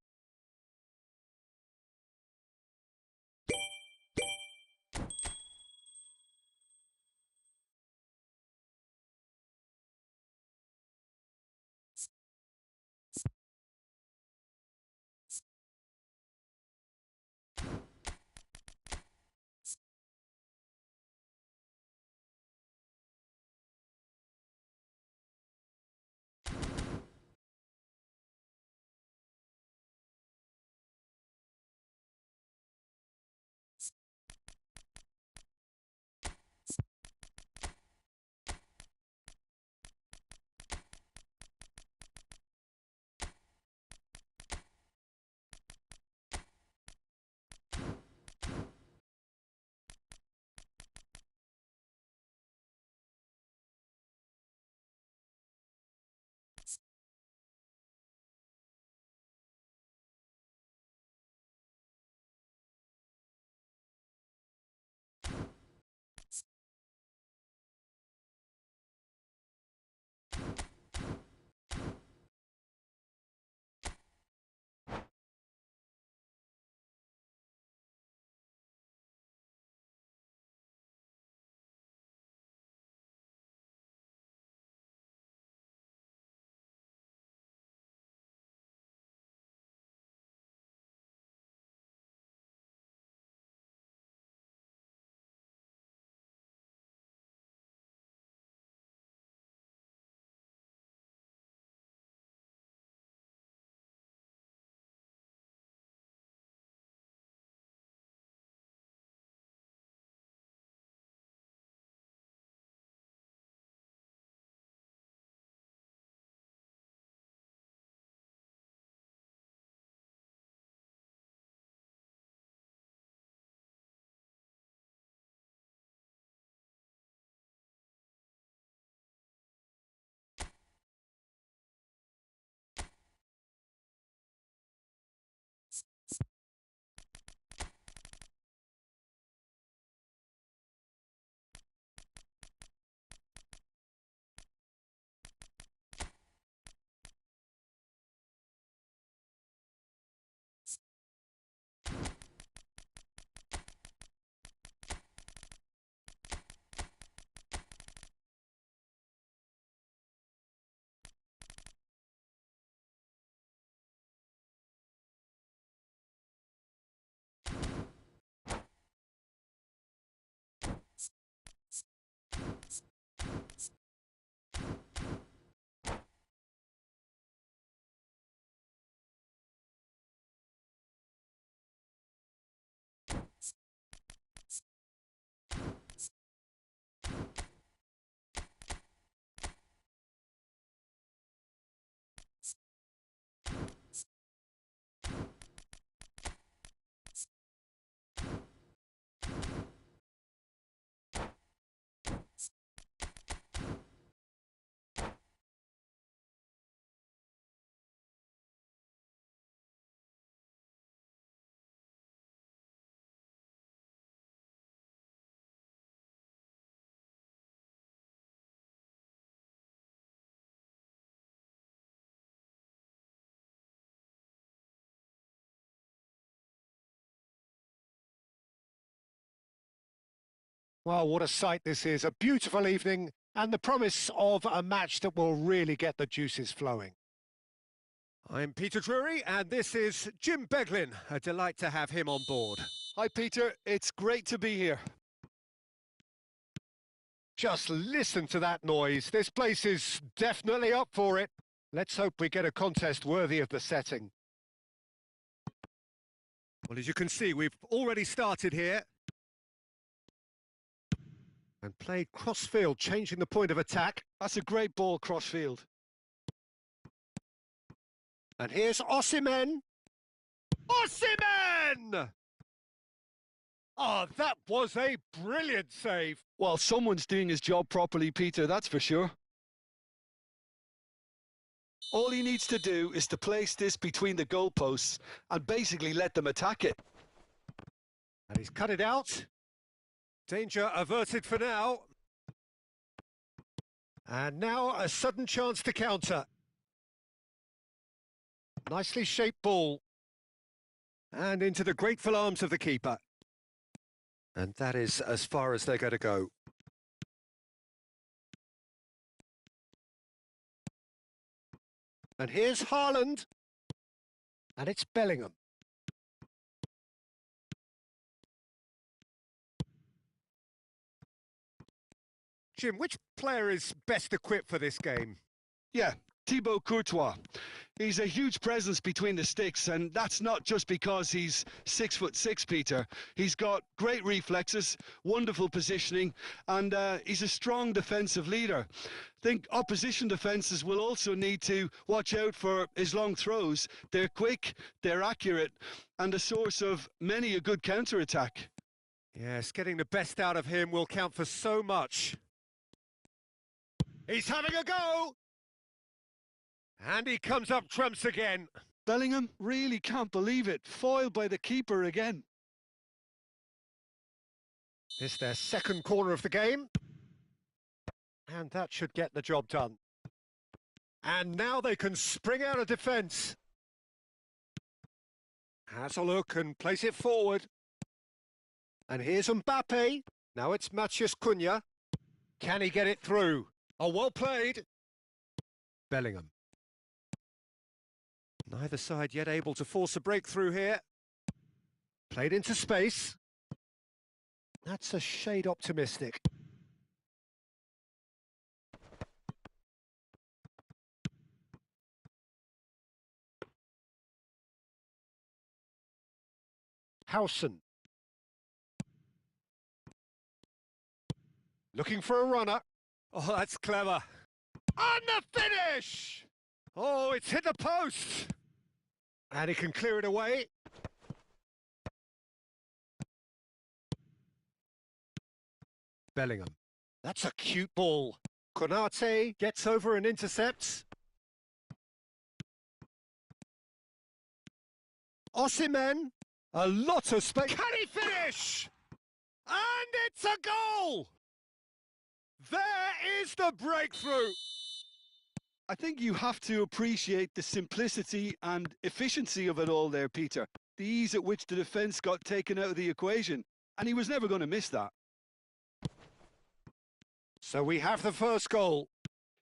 Well, what a sight this is. A beautiful evening and the promise of a match that will really get the juices flowing. I'm Peter Drury, and this is Jim Beglin. A delight to have him on board. Hi, Peter. It's great to be here. Just listen to that noise. This place is definitely up for it. Let's hope we get a contest worthy of the setting. Well, as you can see, we've already started here. And played crossfield, changing the point of attack. That's a great ball crossfield. And here's Osimhen. Osimhen! Oh, that was a brilliant save. Well, someone's doing his job properly, Peter, that's for sure. All he needs to do is to place this between the goalposts and basically let them attack it. And he's cut it out. Danger averted for now. And now a sudden chance to counter. Nicely shaped ball. And into the grateful arms of the keeper. And that is as far as they're going to go. And here's Haaland. And it's Bellingham. Jim, which player is best equipped for this game? Yeah, Thibaut Courtois. He's a huge presence between the sticks, and that's not just because he's 6'6", Peter. He's got great reflexes, wonderful positioning, and he's a strong defensive leader. I think opposition defences will also need to watch out for his long throws. They're quick, they're accurate, and a source of many a good counter-attack. Yes, getting the best out of him will count for so much. He's having a go! And he comes up trumps again. Bellingham really can't believe it. Foiled by the keeper again. This their second corner of the game. And that should get the job done. And now they can spring out of defence. Has a look and place it forward. And here's Mbappe. Now it's Matheus Cunha. Can he get it through? Oh, well played. Bellingham. Neither side yet able to force a breakthrough here. Played into space. That's a shade optimistic. Hiuqn. Looking for a runner. Oh, that's clever. And the finish! Oh, it's hit the post. And he can clear it away. Bellingham. That's a cute ball. Konate gets over and intercepts. Osimhen. A lot of space. Can he finish? And it's a goal! There is the breakthrough. I think you have to appreciate the simplicity and efficiency of it all there, Peter. The ease at which the defence got taken out of the equation, and he was never going to miss that. So we have the first goal.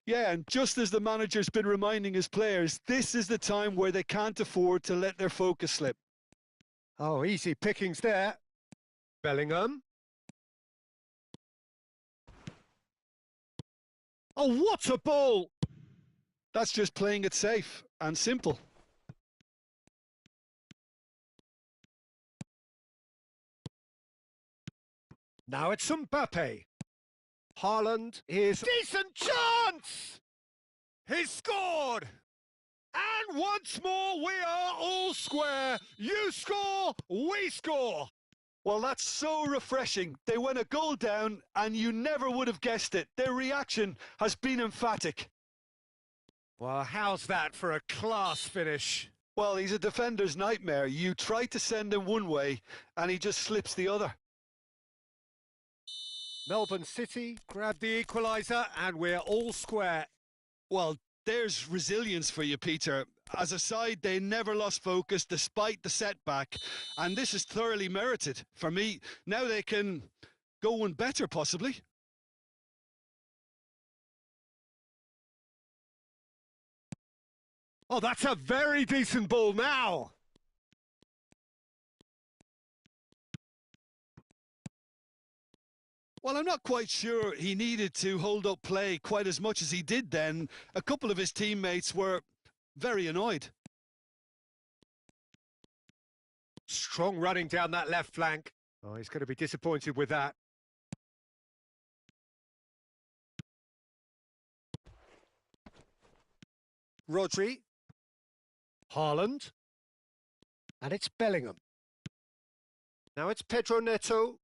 Yeah, and just as the manager's been reminding his players, this is the time where they can't afford to let their focus slip. Oh, easy pickings there. Bellingham. Oh, what a ball! That's just playing it safe and simple. Now it's Mbappe. Haaland is... Decent chance! He's scored! And once more we are all square. You score, we score. Well, that's so refreshing. They went a goal down and you never would have guessed it. Their reaction has been emphatic. Well, how's that for a class finish? Well, he's a defender's nightmare. You try to send him one way and he just slips the other. Melbourne City Grab the equaliser and we're all square. Well, there's resilience for you, Peter. As a side, they never lost focus despite the setback, and this is thoroughly merited. For me, now they can go one better, possibly. Oh, that's a very decent ball now. Well, I'm not quite sure he needed to hold up play quite as much as he did then. A couple of his teammates were very annoyed. Strong running down that left flank. Oh, he's going to be disappointed with that. Rodri. Haaland. And it's Bellingham. Now it's Pedro Neto.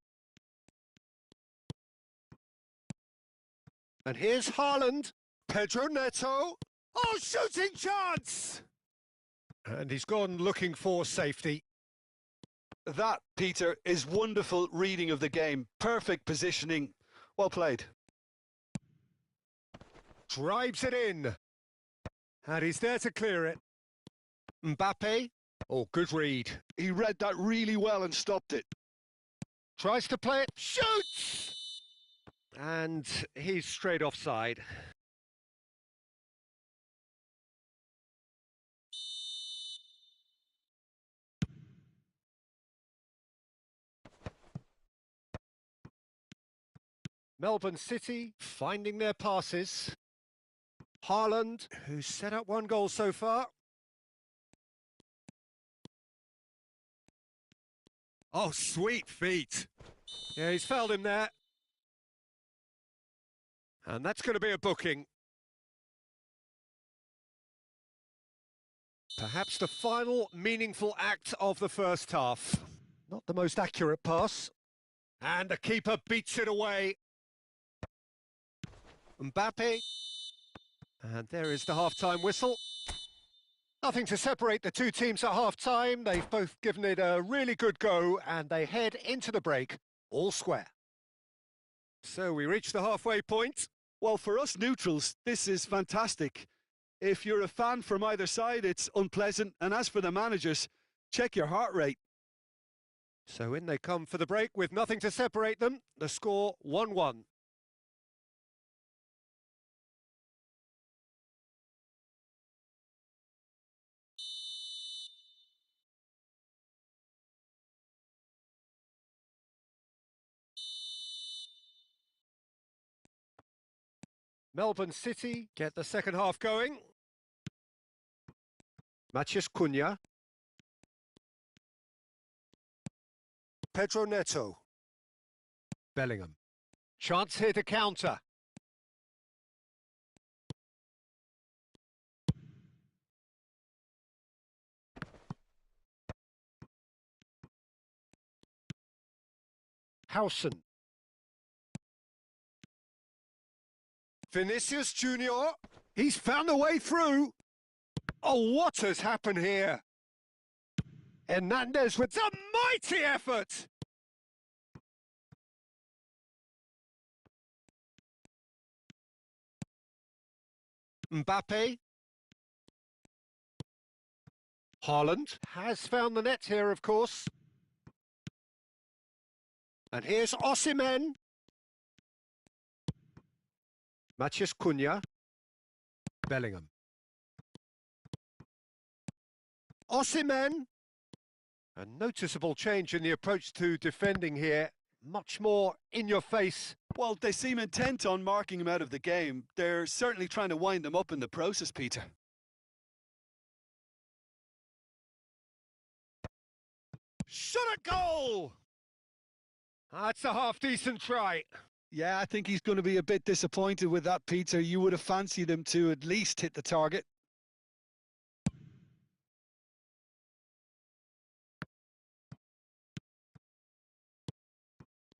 And here's Haaland. Pedro Neto. Oh, shooting chance! And he's gone looking for safety. That, Peter, is wonderful reading of the game. Perfect positioning. Well played. Drives it in. And he's there to clear it. Mbappe. Oh, good read. He read that really well and stopped it. Tries to play it. Shoots! And he's straight offside. Melbourne City finding their passes. Haaland, who's set up one goal so far. Oh, sweet feet. Yeah, he's fouled him there. And that's going to be a booking. Perhaps the final meaningful act of the first half. Not the most accurate pass. And the keeper beats it away. Mbappe. And there is the half-time whistle. Nothing to separate the two teams at half-time. They've both given it a really good go, and they head into the break all square. So we reach the halfway point. Well, for us neutrals, this is fantastic. If you're a fan from either side, it's unpleasant. And as for the managers, check your heart rate. So in they come for the break with nothing to separate them. The score 1-1. Melbourne City get the second half going. Hiuqn. Pedro Neto. Bellingham. Chance here to counter. Hiuqn. Vinicius Junior. He's found a way through. Oh, what has happened here? Hernandez with a mighty effort. Mbappe. Haaland has found the net here, of course. And here's Osimhen. Hiuqn. Bellingham. Osimhen. A noticeable change in the approach to defending here. Much more in your face. Well, they seem intent on marking him out of the game. They're certainly trying to wind him up in the process, Peter. Shot a goal! That's a half-decent try. Yeah, I think he's going to be a bit disappointed with that, Peter. You would have fancied him to at least hit the target.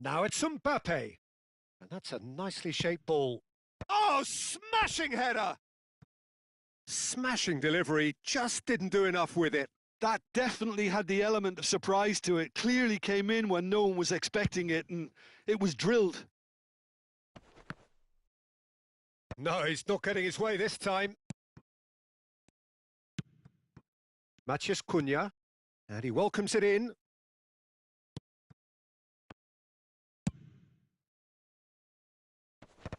Now it's Mbappe. And that's a nicely shaped ball. Oh, smashing header! Smashing delivery, just didn't do enough with it. That definitely had the element of surprise to it. Clearly came in when no one was expecting it, and it was drilled. No, he's not getting his way this time. Hiuqn. And he welcomes it in.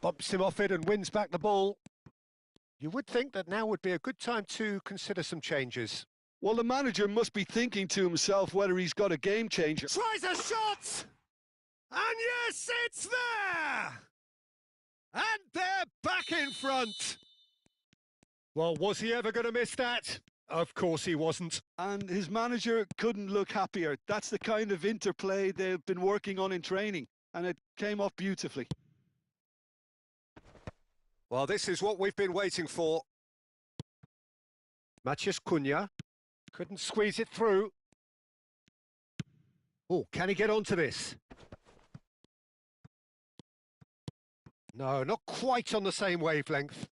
Bumps him off it and wins back the ball. You would think that now would be a good time to consider some changes. Well, the manager must be thinking to himself whether he's got a game changer. Tries a shot! And yes, it's there! And they're back in front! Well, was he ever going to miss that? Of course he wasn't. And his manager couldn't look happier. That's the kind of interplay they've been working on in training, and it came off beautifully. Well, this is what we've been waiting for. Hiuqn couldn't squeeze it through. Oh, can he get onto this? No, not quite on the same wavelength.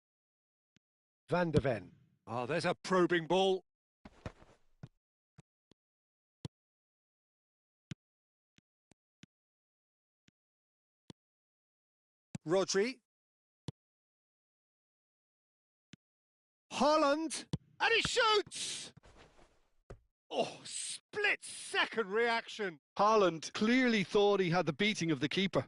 Van der Ven. Oh, there's a probing ball. Rodri. Haaland. And he shoots! Oh, split-second reaction. Haaland clearly thought he had the beating of the keeper.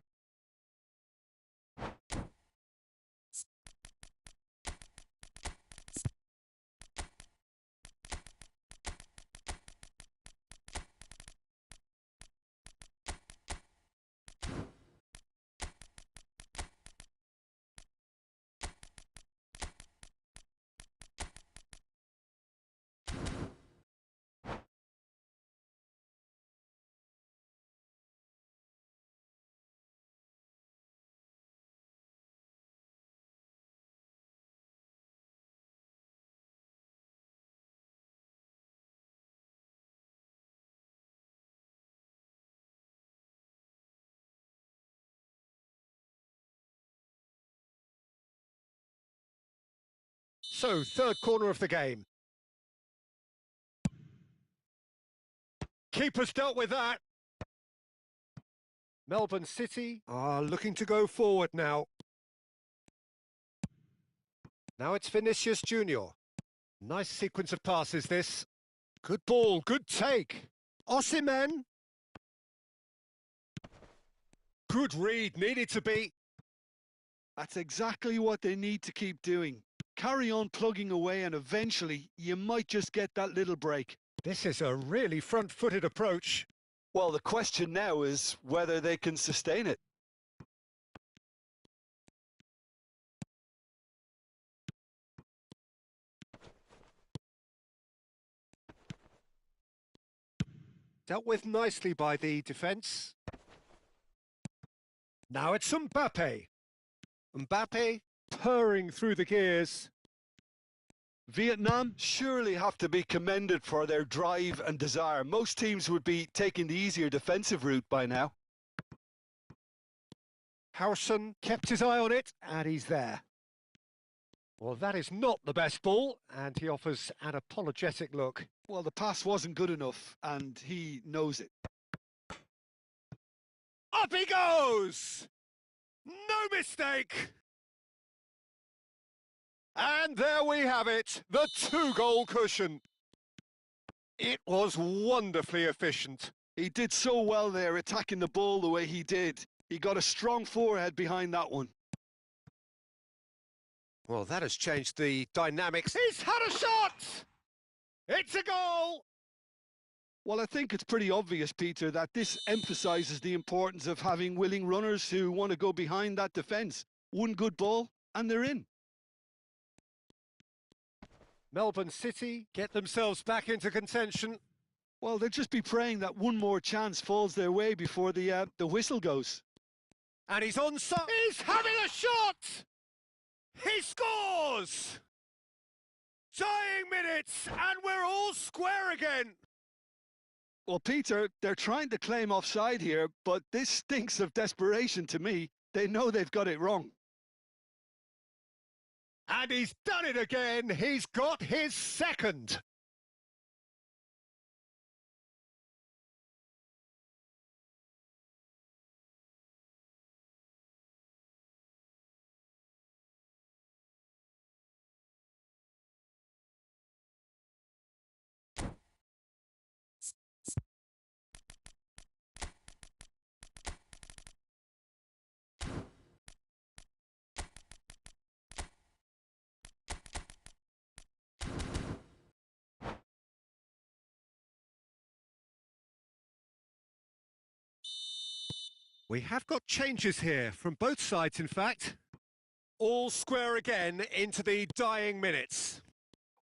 So, third corner of the game. Keeper's dealt with that. Melbourne City are looking to go forward now. Now it's Vinicius Junior. Nice sequence of passes, this. Good ball, good take. Osimhen. Good read, needed to be. That's exactly what they need to keep doing. Carry on plugging away and eventually you might just get that little break. This is a really front-footed approach. Well, the question now is whether they can sustain it. Dealt with nicely by the defence. Now it's Mbappe. Mbappe purring through the gears. Vietnam surely have to be commended for their drive and desire. Most teams would be taking the easier defensive route by now. Hiuqn kept his eye on it, and he's there. Well, that is not the best ball, and he offers an apologetic look. Well, the pass wasn't good enough, and he knows it. Up he goes! No mistake! And there we have it, the two-goal cushion. It was wonderfully efficient. He did so well there, attacking the ball the way he did. He got a strong forehead behind that one. Well, that has changed the dynamics. He's had a shot! It's a goal! Well, I think it's pretty obvious, Peter, that this emphasises the importance of having willing runners who want to go behind that defence. One good ball, and they're in. Melbourne City get themselves back into contention. Well, they'll just be praying that one more chance falls their way before the whistle goes. And he's onside. He's having a shot! He scores! Dying minutes, and we're all square again. Well, Peter, they're trying to claim offside here, but this stinks of desperation to me. They know they've got it wrong. And he's done it again. He's got his second. We have got changes here, from both sides in fact. All square again into the dying minutes.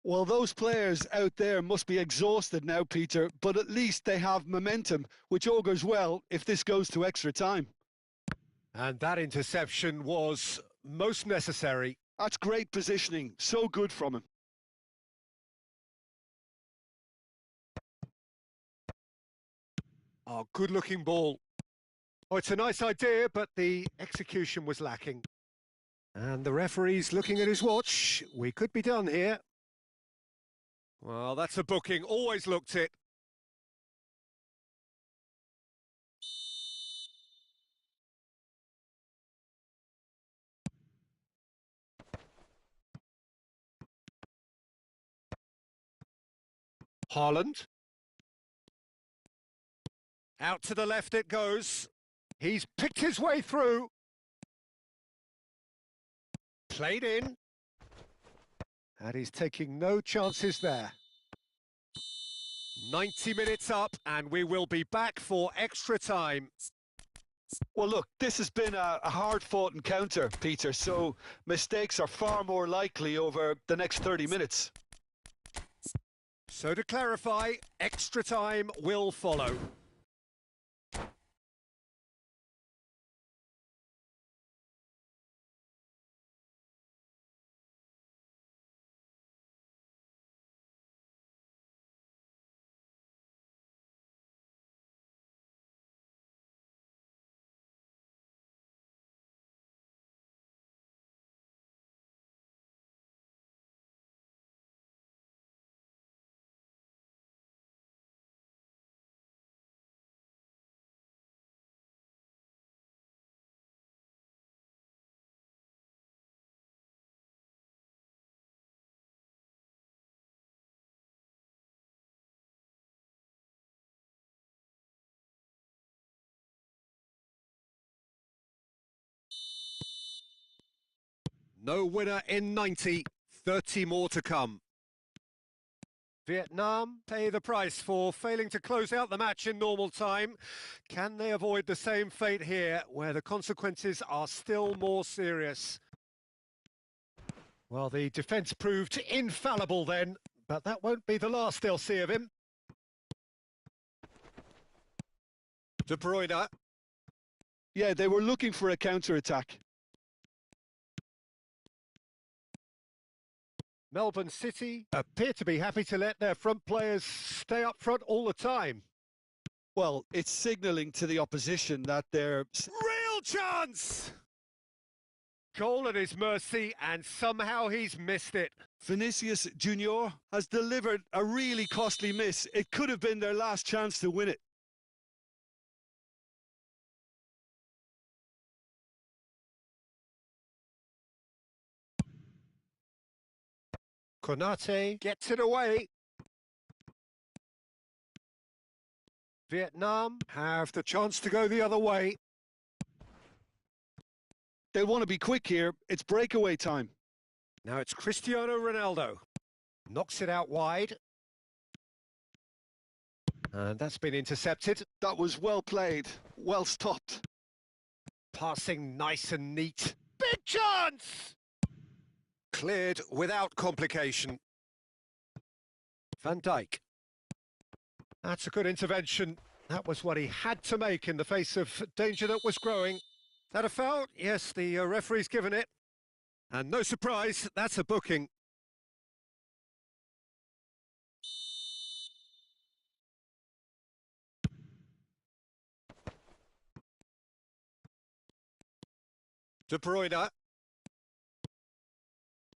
Well, those players out there must be exhausted now, Peter, but at least they have momentum, which augurs well if this goes to extra time. And that interception was most necessary. That's great positioning, so good from him. Oh, good-looking ball. Oh, it's a nice idea, but the execution was lacking. And the referee's looking at his watch. We could be done here. Well, that's a booking. Always looked it. Haaland. Out to the left it goes. He's picked his way through. Played in. And he's taking no chances there. 90 minutes up, and we will be back for extra time. Well, look, this has been a hard-fought encounter, Peter, so mistakes are far more likely over the next 30 minutes. So to clarify, extra time will follow. No winner in 90, 30 more to come. Vietnam pay the price for failing to close out the match in normal time. Can they avoid the same fate here, where the consequences are still more serious? Well, the defence proved infallible then, but that won't be the last they'll see of him. De Bruyne. Yeah, they were looking for a counter-attack. Melbourne City appear to be happy to let their front players stay up front all the time. Well, it's signalling to the opposition that they're... Real chance! Goal at his mercy, and somehow he's missed it. Vinicius Junior has delivered a really costly miss. It could have been their last chance to win it. Konate gets it away. Vietnam have the chance to go the other way. They want to be quick here. It's breakaway time. Now it's Cristiano Ronaldo. Knocks it out wide. And that's been intercepted. That was well played, well stopped. Passing nice and neat. Big chance! Cleared without complication. Van Dijk. That's a good intervention. That was what he had to make in the face of danger that was growing. That a foul? Yes, the referee's given it. And no surprise, that's a booking. De Bruyne.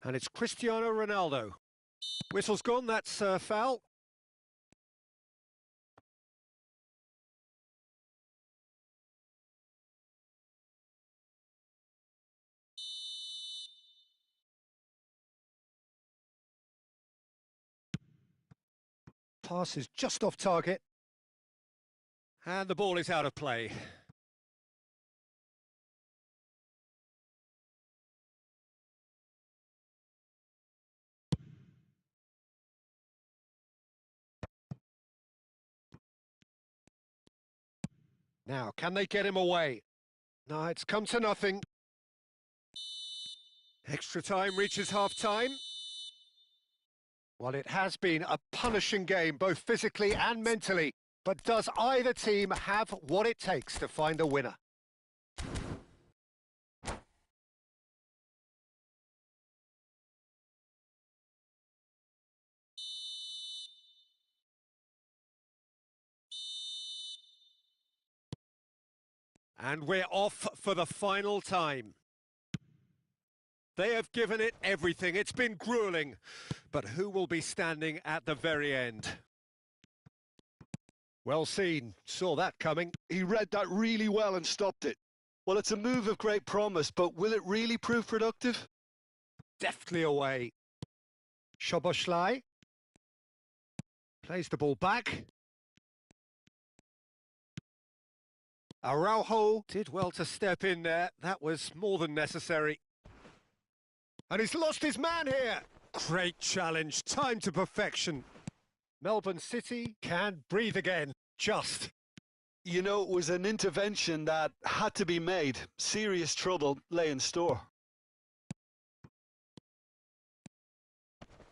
And it's Cristiano Ronaldo. Whistle's gone, that's a foul. Pass is just off target. And the ball is out of play. Now, can they get him away? No, it's come to nothing. Extra time reaches half-time. Well, it has been a punishing game, both physically and mentally. But does either team have what it takes to find a winner? And we're off for the final time. They have given it everything. It's been grueling. But who will be standing at the very end? Well seen. Saw that coming. He read that really well and stopped it. Well, it's a move of great promise, but will it really prove productive? Deftly away. Szoboszlai plays the ball back. Araujo did well to step in there. That was more than necessary. And he's lost his man here. Great challenge, time to perfection. Melbourne City can breathe again, just. You know, it was an intervention that had to be made. Serious trouble lay in store.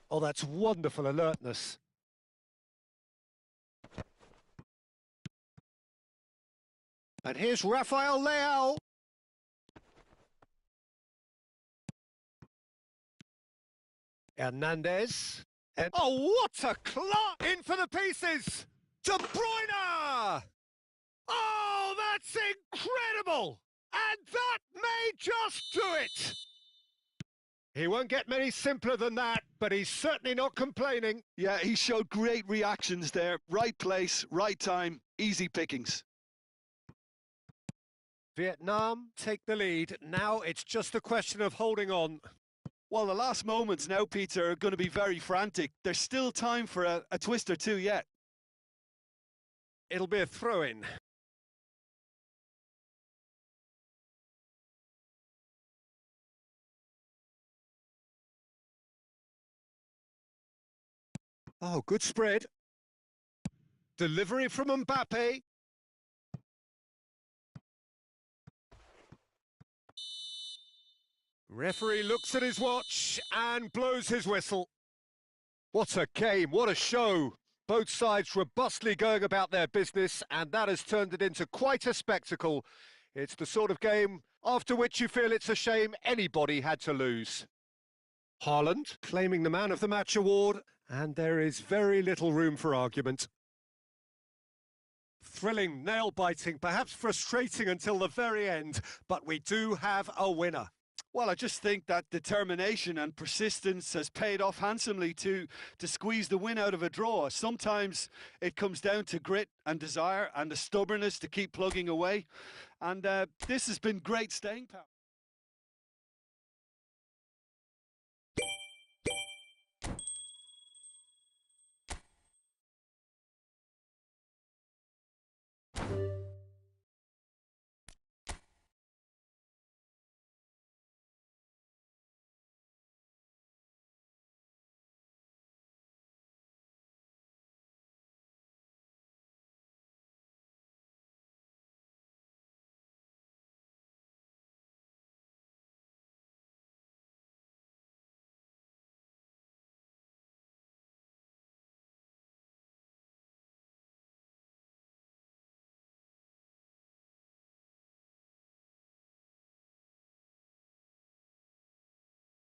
Oh, that's wonderful alertness. And here's Rafael Leao. Hernandez. And oh, what a clock! In for the pieces! De Bruyne! Oh, that's incredible! And that may just do it! He won't get many simpler than that, but he's certainly not complaining. Yeah, he showed great reactions there. Right place, right time, easy pickings. Vietnam take the lead. Now it's just a question of holding on. Well, the last moments now, Peter, are going to be very frantic. There's still time for a twist or two yet. It'll be a throw-in. Oh, good spread. Delivery from Mbappe. Referee looks at his watch and blows his whistle. What a game, what a show. Both sides robustly going about their business, and that has turned it into quite a spectacle. It's the sort of game after which you feel it's a shame anybody had to lose. Haaland claiming the Man of the Match award, and there is very little room for argument. Thrilling, nail-biting, perhaps frustrating until the very end, but we do have a winner. Well, I just think that determination and persistence has paid off handsomely to squeeze the win out of a draw. Sometimes it comes down to grit and desire and the stubbornness to keep plugging away. And this has been great staying power.